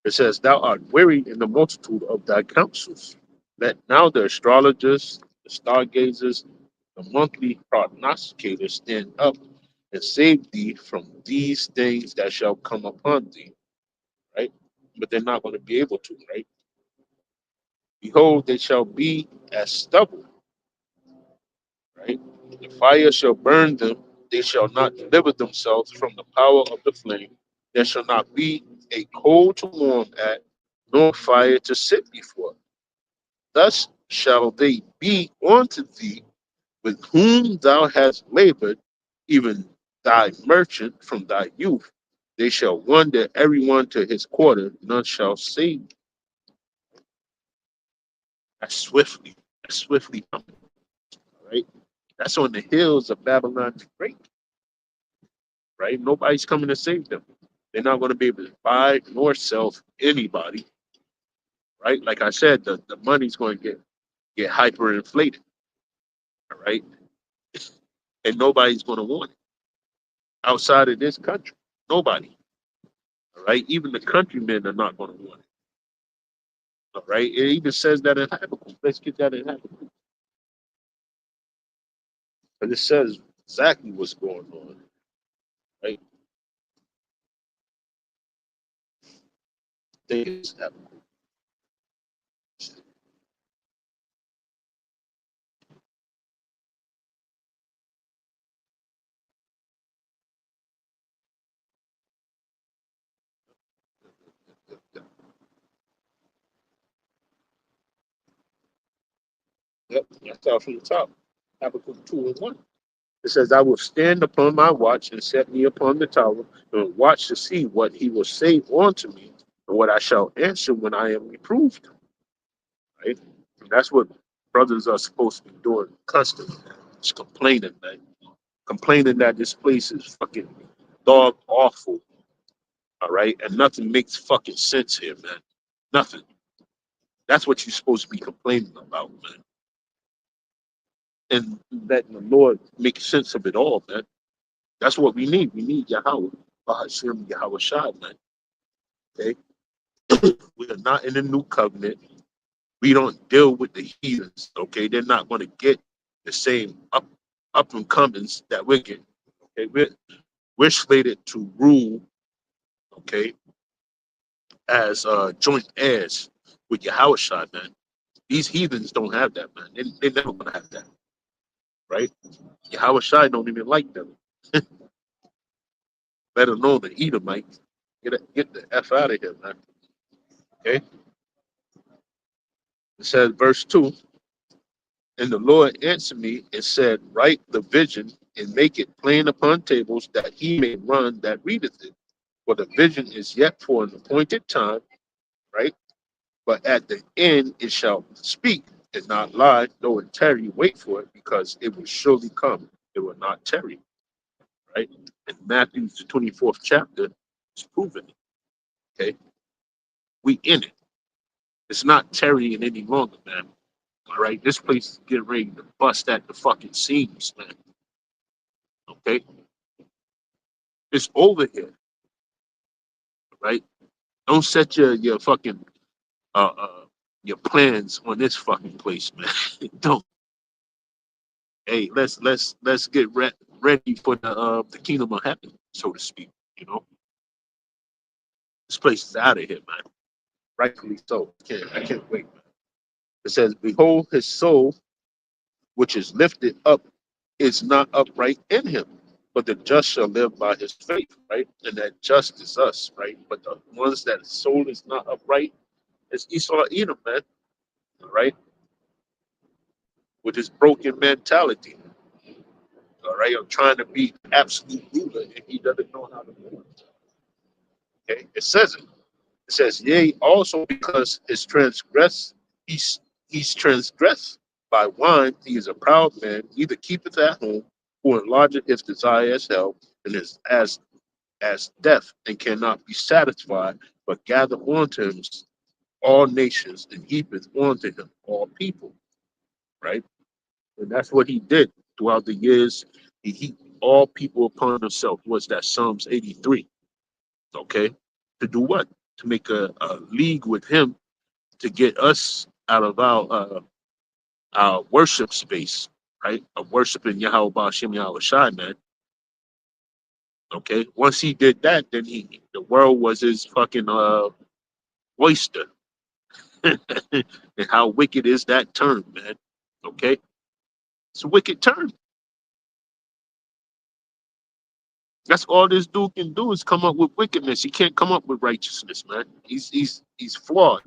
It says, "Thou art weary in the multitude of thy counsels. Let now the astrologers, the stargazers, the monthly prognosticators stand up and save thee from these things that shall come upon thee." Right? But they're not going to be able to, right? Behold, they shall be as stubble, right? The fire shall burn them. They shall not deliver themselves from the power of the flame. There shall not be a coal to warm at, nor fire to sit before. Thus shall they be unto thee with whom thou hast labored, even thy merchant from thy youth. They shall wander every one to his quarter, none shall save. That's swiftly. That's swiftly coming, right? That's on the hills of Babylon the Great, right? Nobody's coming to save them. They're not going to be able to buy nor sell anybody, right? Like I said, the money's going to get hyperinflated, all right? And nobody's going to want it outside of this country. Nobody, all right? Even the countrymen are not going to want it, all right? It even says that in Habakkuk. Let's get that in Habakkuk. But it says exactly what's going on, right? I think it's Habakkuk. Yep, I start from the top. Habakkuk 2 and 1. It says, I will stand upon my watch and set me upon the tower and watch to see what he will say unto me and what I shall answer when I am reproved. Right? And that's what brothers are supposed to be doing constantly. Just complaining, man. Complaining that this place is fucking dog awful. All right. And nothing makes fucking sense here, man. Nothing. That's what you're supposed to be complaining about, man. And letting the Lord make sense of it all, man. That's what we need. We need Yahweh. Hashem Yahweh Shai, man. Okay? We are not in the new covenant. We don't deal with the heathens. Okay, they're not going to get the same up and comings that we're getting. Okay, we're slated to rule. Okay, as joint heirs with Yahweh Shai, man. These heathens don't have that, man. They never gonna have that, right? Yahweh Shai don't even like them. Let alone the Edomite. Get the F out of here, man. Okay. It says verse 2. And the Lord answered me and said, write the vision and make it plain upon tables that he may run that readeth it. For the vision is yet for an appointed time, right? But at the end it shall speak and not lie, though it tarry, wait for it, because it will surely come. It will not tarry, right? And Matthew, the 24th chapter, is proving it, okay? We in it. It's not tarrying any longer, man. All right, this place is getting ready to bust at the fucking seams, man. Okay, it's over here, right? Don't set your fucking uh, uh your plans on this fucking place, man. Don't. Hey, let's get ready for the kingdom of heaven, so to speak. You know, this place is out of here, man. Rightfully so. I can't wait. Man. It says, "Behold, his soul, which is lifted up, is not upright in him, but the just shall live by his faith." Right, and that just is us, right? But the ones that soul is not upright is Esau, Edom, man. Right, with his broken mentality. All right, of trying to be absolute ruler, and he doesn't know how to rule. Okay, it says it. It says, "Yea, also because his transgress, he's transgressed by wine. He is a proud man. Neither keepeth at home, who enlargeth his desire as hell, and is as death, and cannot be satisfied, but gather unto him all nations, and heapeth unto him all people." Right, and that's what he did throughout the years. He heaped all people upon himself. Was that Psalms 83? Okay, to do what? To make a league with him to get us out of our worship space, right? Of worshiping Yahweh Ba'ashem Yahweh Shai, man. Okay. Once he did that, then the world was his fucking oyster. And how wicked is that term, man? Okay. It's a wicked term. That's all this dude can do is come up with wickedness. He can't come up with righteousness, man. He's flawed.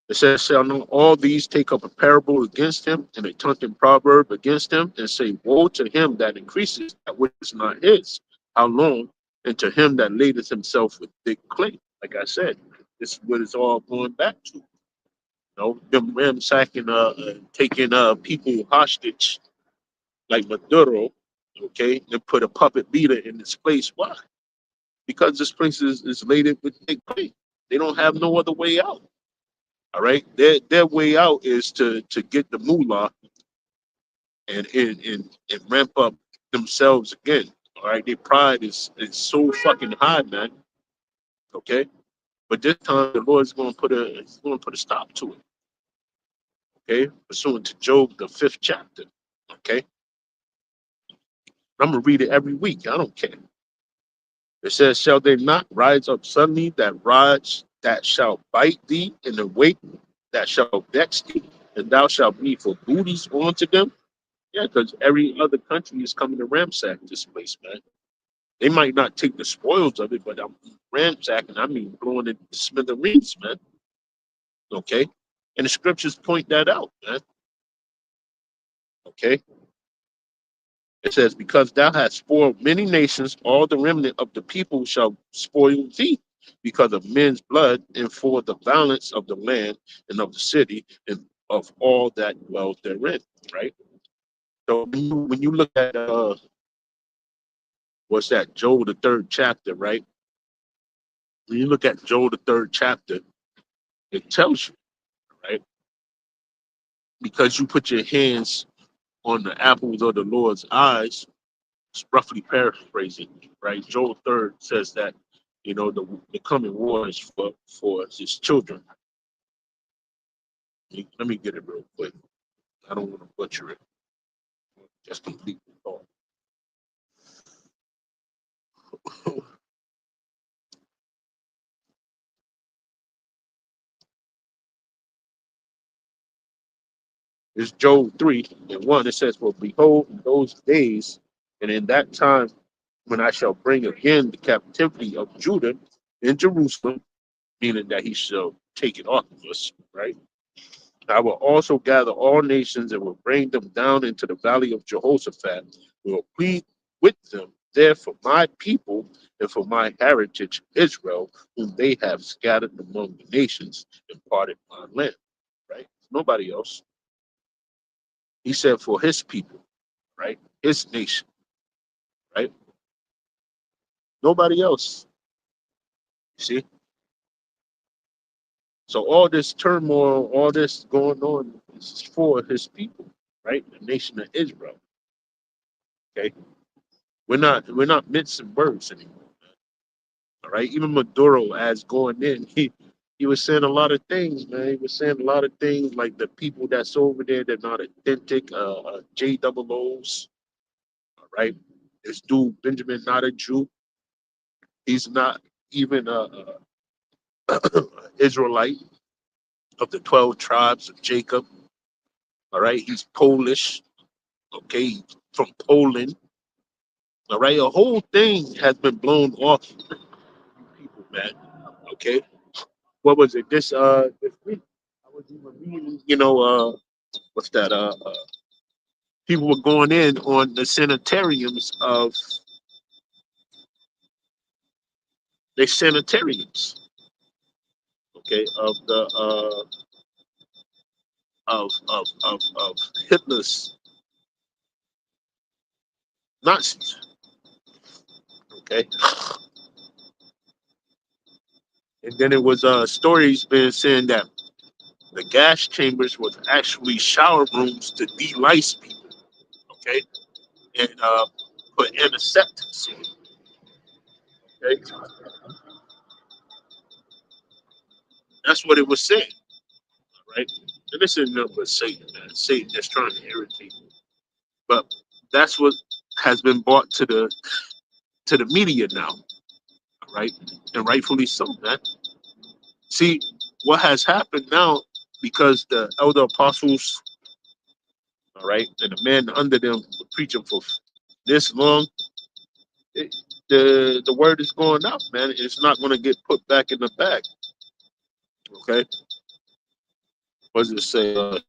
It says, shall not all these take up a parable against him and a taunting proverb against him and say, woe to him that increases that which is not his. How long? And to him that ladeth himself with thick clay. Like I said, this is what it's all going back to. Them ransacking, taking people hostage like Maduro, okay, and put a puppet leader in this place. Why? Because this place is laden with thick clay. They don't have no other way out. All right, their way out is to get the moolah and ramp up themselves again. All right, their pride is so fucking high, man. Okay, but this time the Lord's going to put a stop to it. Okay, pursuant to Job the 5th chapter. Okay, I'm gonna read it every week. I don't care. It says, "Shall they not rise up suddenly that shall bite thee in the wake that shall vex thee, and thou shalt be for booties unto them?" Yeah, because every other country is coming to ransack this place, man. They might not take the spoils of it, but I'm ransacking. I mean, blowing it to smithereens, man. Okay, and the scriptures point that out, man. Okay, it says, "Because thou hast spoiled many nations, all the remnant of the people shall spoil thee, because of men's blood, and for the violence of the land and of the city, and of all that dwell therein." Right. So when you look at what's that, Joel the 3rd chapter, right? When you look at Joel the 3rd chapter, it tells you, right? Because you put your hands on the apples of the Lord's eyes, it's roughly paraphrasing, right? Joel 3rd says that, the coming war is for his children. Let me get it real quick. I don't want to butcher it. Just complete the thought. It's Joel 3:1. It says, "For behold, in those days and in that time when I shall bring again the captivity of Judah in Jerusalem," meaning that he shall take it off of us, right? "I will also gather all nations and will bring them down into the valley of Jehoshaphat. We will plead with them there for my people and for my heritage Israel, whom they have scattered among the nations and parted my land." Right? Nobody else. He said for his people, right? His nation, right? Nobody else. You see? So all this turmoil, all this going on is for his people, right? The nation of Israel. Okay. We're not mincing words anymore. All right. Even Maduro, as going in, he was saying a lot of things, man. He was saying a lot of things like the people that's over there, they're not authentic, J double O's. All right. This dude, Benjamin, not a Jew. He's not even a Israelite of the 12 tribes of Jacob. All right. He's Polish. Okay. From Poland. All right. A whole thing has been blown off people, man. Okay. What was it? This week I was even reading, what's that? People were going in on the sanitariums of the sanitariums, okay, of the of Hitler's Nazis, okay. And then it was stories being saying that the gas chambers was actually shower rooms to de-lice people, okay, and put antiseptics in, okay. That's what it was saying, right? And this isn't nothing but Satan, man. Satan just trying to irritate you. But that's what has been brought to the media now, right? And rightfully so, man. See, what has happened now, because the elder apostles, all right, and the men under them were preaching for this long, it, the word is going out, man. It's not going to get put back in the bag, okay? What does it say? Oh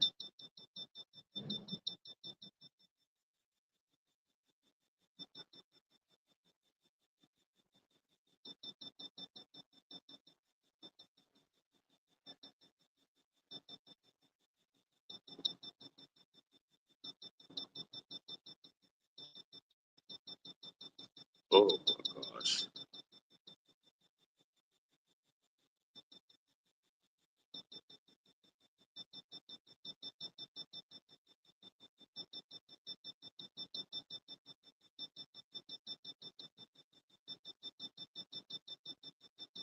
my gosh.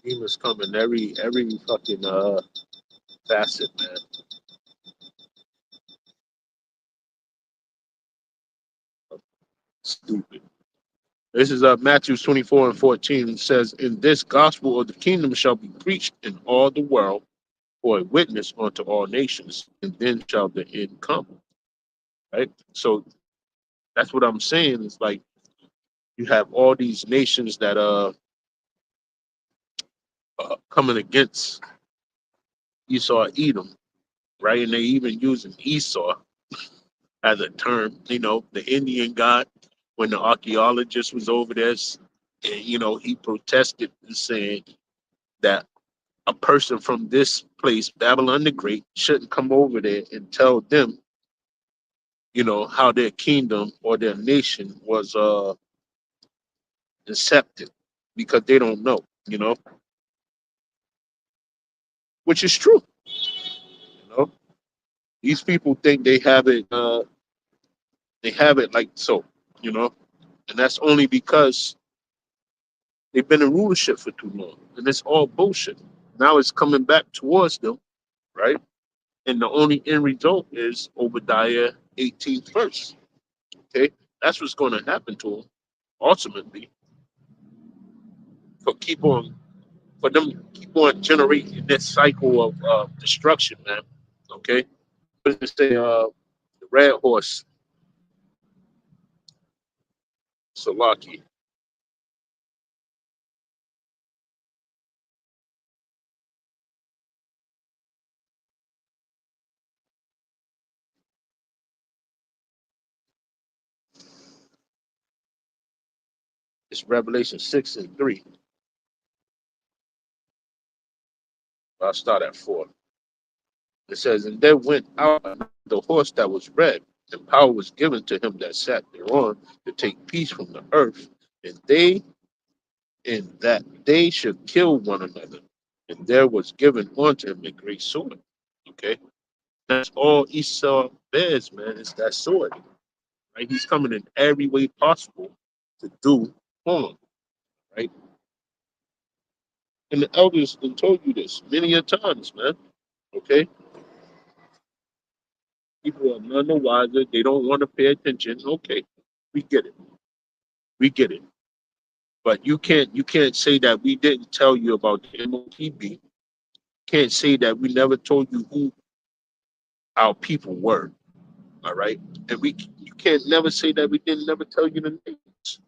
Demons come in every fucking facet, man. Stupid. This is Matthew 24:14. It says, "In this gospel of the kingdom shall be preached in all the world for a witness unto all nations, and then shall the end come." Right? So that's what I'm saying. It's like you have all these nations that coming against Esau, Edom, right? And they even using Esau as a term. The Indian god, when the archaeologist was over there, and he protested and saying that a person from this place, Babylon the Great, shouldn't come over there and tell them, how their kingdom or their nation was incepted, because they don't know, which is true. You know, these people think they have it like so, you know, and that's only because they've been in rulership for too long, and it's all bullshit. Now it's coming back towards them, right? And the only end result is Obadiah 18th verse. Okay, that's what's going to happen to them ultimately. For keep on for them to keep on generating this cycle of destruction, man. Okay, what does it say? The red horse, Salaki. It's Revelation 6:3. I'll start at 4. It says, "And there went out the horse that was red, and power was given to him that sat thereon to take peace from the earth, and that they should kill one another. And there was given unto him a great sword." Okay, that's all Esau bears, man. It's that sword, right? He's coming in every way possible to do harm, right? And the elders have told you this many a times, man. Okay, people are none the wiser. They don't want to pay attention. Okay, we get it. We get it. But you can't say that we didn't tell you about the MOTB. Can't say that we never told you who our people were. All right, and you can't never say that we didn't never tell you the names.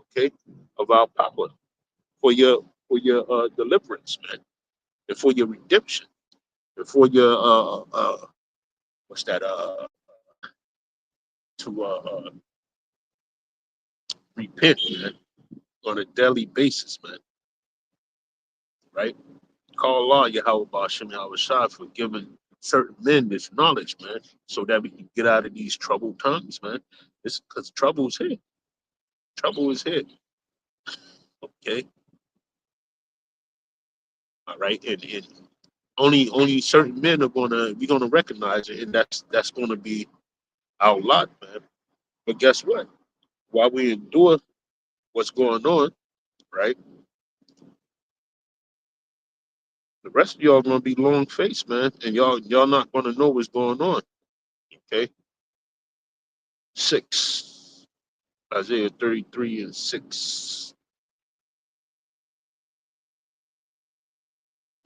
Okay, of our power for your deliverance, man, and for your redemption, and for your what's that to repent, man, on a daily basis, man. Right? Call Allah Yahweh Bashem Yahweh Shai for giving certain men this knowledge, man, so that we can get out of these troubled times, man. It's because trouble's here. Trouble is here. Okay. All right. And only certain men are gonna recognize it, and that's gonna be our lot, man. But guess what? While we endure what's going on, right? The rest of y'all gonna be long faced, man, and y'all not gonna know what's going on. Okay. 6. Isaiah 33:6.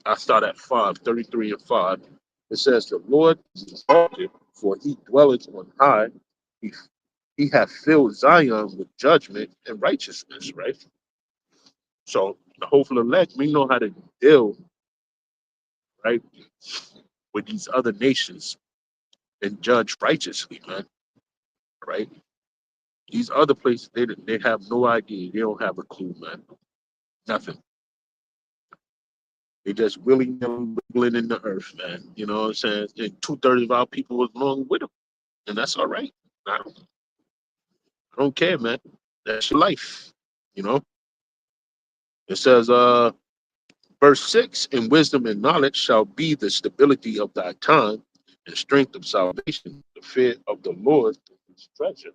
I start at 5, 33:5. It says, "The Lord is exalted, for he dwelleth on high. He, he hath filled Zion with judgment and righteousness," right? So the hopeful elect, we know how to deal, right, with these other nations and judge righteously, man. Right? These other places, they have no idea. They don't have a clue, man. Nothing. They just willy nilly wiggling in the earth, man. You know what I'm saying? And 2/3 of our people was along with them, and that's all right. I don't care, man. That's your life. You know. It says, verse 6: "In wisdom and knowledge shall be the stability of thy time, and strength of salvation. The fear of the Lord is treasure."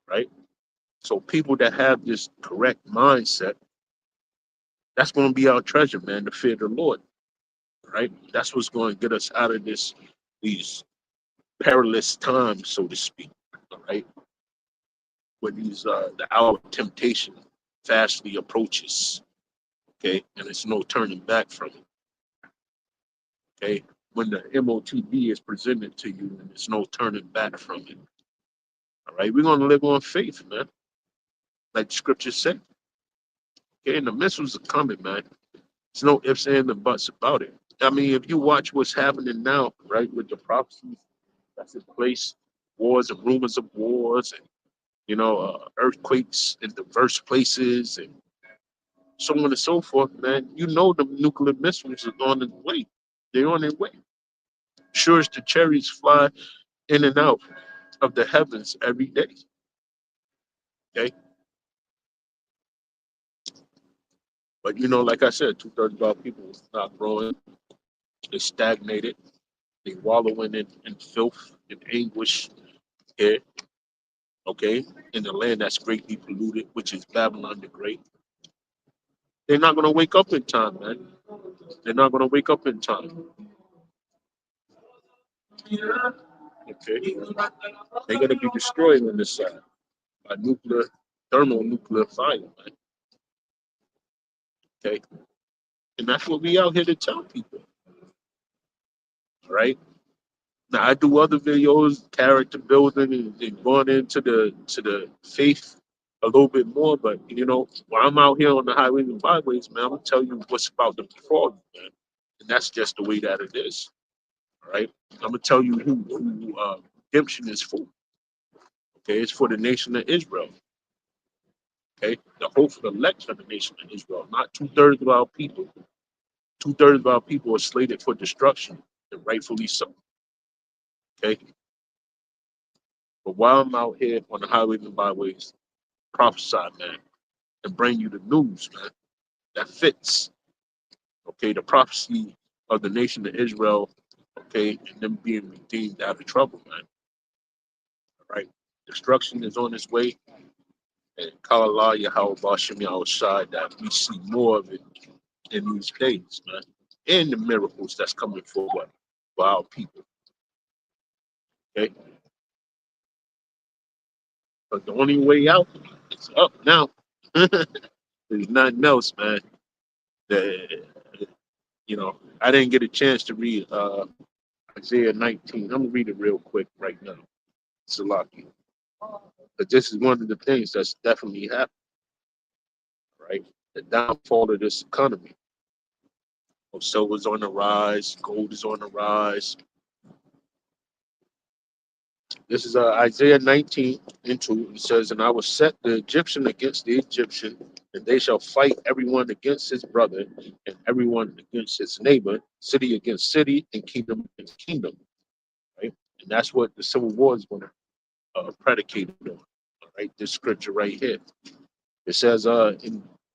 Right. So people that have this correct mindset, that's going to be our treasure, man. The fear of the Lord. Right. That's what's going to get us out of these perilous times, so to speak. All right. When the hour of temptation fastly approaches. Okay, and it's no turning back from it. Okay, when the MOTB is presented to you, and there's no turning back from it. All right, we're gonna live on faith, man. Like the scriptures say. Okay, and the missiles are coming, man. There's no ifs, ands, and buts about it. I mean, if you watch what's happening now, right, with the prophecies that's in place, wars and rumors of wars, and earthquakes in diverse places, and so on and so forth, man. You know the nuclear missiles are on their way. They're on their way. Sure as the cherries fly in and out of the heavens every day. Okay. But like I said, 2/3 of our people is not growing. They stagnated. They wallowing in filth and anguish here, okay, in the land that's greatly polluted, which is Babylon the Great. They're not gonna wake up in time, man. They're not gonna wake up in time. Okay. They're gonna be destroyed on this side by thermonuclear fire, man. Okay. And that's what we out here to tell people. All right. Now I do other videos, character building, and going into the faith a little bit more. But while I'm out here on the highways and byways, man, I'm gonna tell you what's about to befall you, man. And that's just the way that it is. All right. I'm gonna tell you who redemption is for. Okay, it's for the nation of Israel. Okay, the hopeful elect of the nation of Israel, not 2/3 of our people. 2/3 of our people are slated for destruction, and rightfully so. Okay, but while I'm out here on the highways and byways, prophesy, man, and bring you the news, man, that fits. Okay, the prophecy of the nation of Israel, okay, and them being redeemed out of trouble, man. All right, destruction is on its way, and Kala Yahweh Bashim outside that we see more of it in these days, man, and the miracles that's coming forward for our people. Okay, but the only way out is up now. There's nothing else, man. The, I didn't get a chance to read Isaiah 19. I'm gonna read it real quick right now. Salaki. But this is one of the things that's definitely happening, right? The downfall of this economy. Silver's on the rise, gold is on the rise. This is Isaiah 19 and 2. It says, "And I will set the Egyptian against the Egyptian, and they shall fight everyone against his brother, and everyone against his neighbor, city against city, and kingdom against kingdom." Right? And that's what the Civil War is going to predicate on. All right, this scripture right here. It says,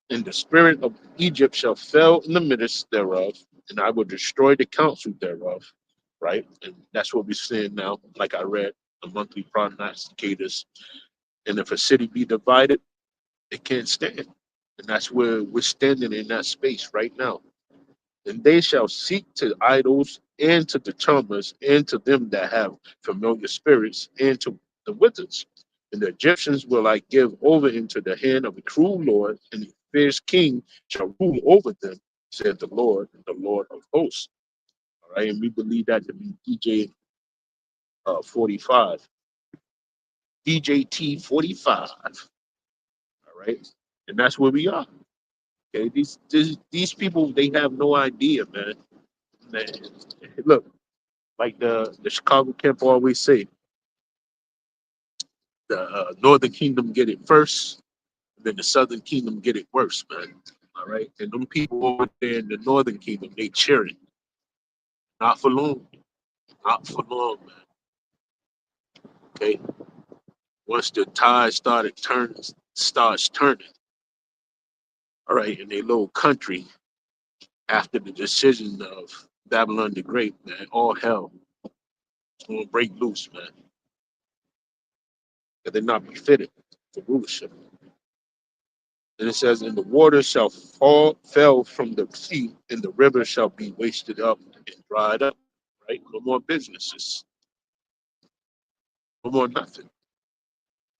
in the spirit of Egypt shall fail in the midst thereof, and I will destroy the counsel thereof." Right? And that's what we're seeing now, like I read, the monthly prognosticators. And if a city be divided, it can't stand. And that's where we're standing in that space right now. "And they shall seek to idols and to the charmers and to them that have familiar spirits and to the wizards. And the Egyptians will I give over into the hand of a cruel Lord, and a fierce king shall rule over them, said the Lord of hosts." All right, and we believe that to be DJ 45, DJT 45. All right, and that's where we are. Okay, these people, they have no idea, man. man. Look, like the Chicago camp always say, the Northern Kingdom get it first, then the Southern Kingdom get it worse, man. All right, and them people over there in the Northern Kingdom, they cheering, not for long, not for long, man. Okay, once the tide starts turning, all right, in their little country after the decision of Babylon the Great, man, all hell is gonna break loose, man. That they're not befitted for rulership. And it says, and the water shall fell from the sea, and the river shall be wasted up and dried up. Right? No more businesses, no more nothing.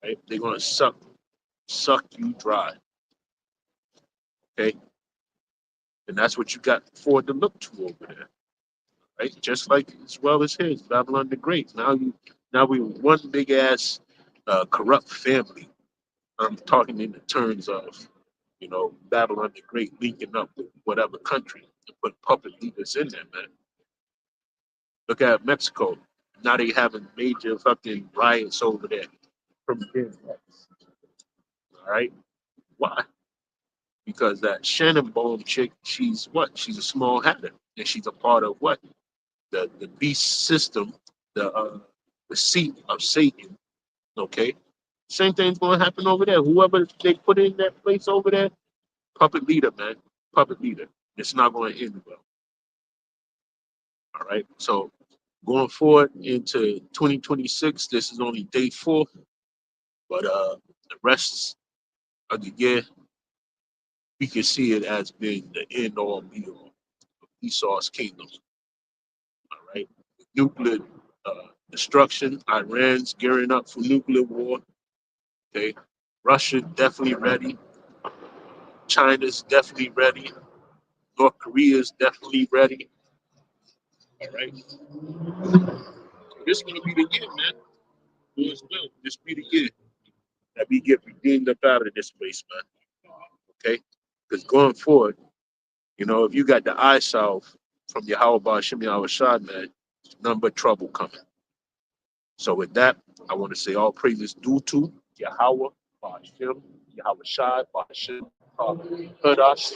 Right? They're gonna suck you dry. Okay, and that's what you got forward to look to over there. Right? Just like as well as his Babylon the Great. Now we one big ass corrupt family. I'm talking in the terms of, Babylon the Great linking up with whatever country and put puppet leaders in there, man. Look at Mexico. Now they having major fucking riots over there from there. All right. Why? Because that Shannonbone chick, she's what? She's a small hatter. And she's a part of what? The beast system, the seat of Satan. Okay. Same thing's gonna happen over there. Whoever they put in that place over there, puppet leader, man. Puppet leader. It's not gonna end well. All right. So going forward into 2026, this is only day 4, but the rest of the year, we can see it as being the end all be all of Esau's kingdom. All right. Nuclear destruction, Iran's gearing up for nuclear war. Okay. Russia definitely ready. China's definitely ready. North Korea's definitely ready. All right. This is gonna be the year, man. As well. This be the year that we get redeemed up out of this place, man. Okay? Because going forward, if you got the eye salve from Yahweh Bashim Yahweh Shad, man, none but trouble coming. So with that, I want to say all praises due to Yahweh Bashim Yahweh Shad Bashim Hadash.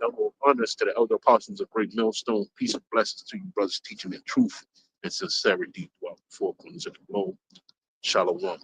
Double honors to the elder apostles of Great Millstone. Peace and blessings to you, brothers, teaching in truth and sincerity throughout the four corners of the globe. Shalom.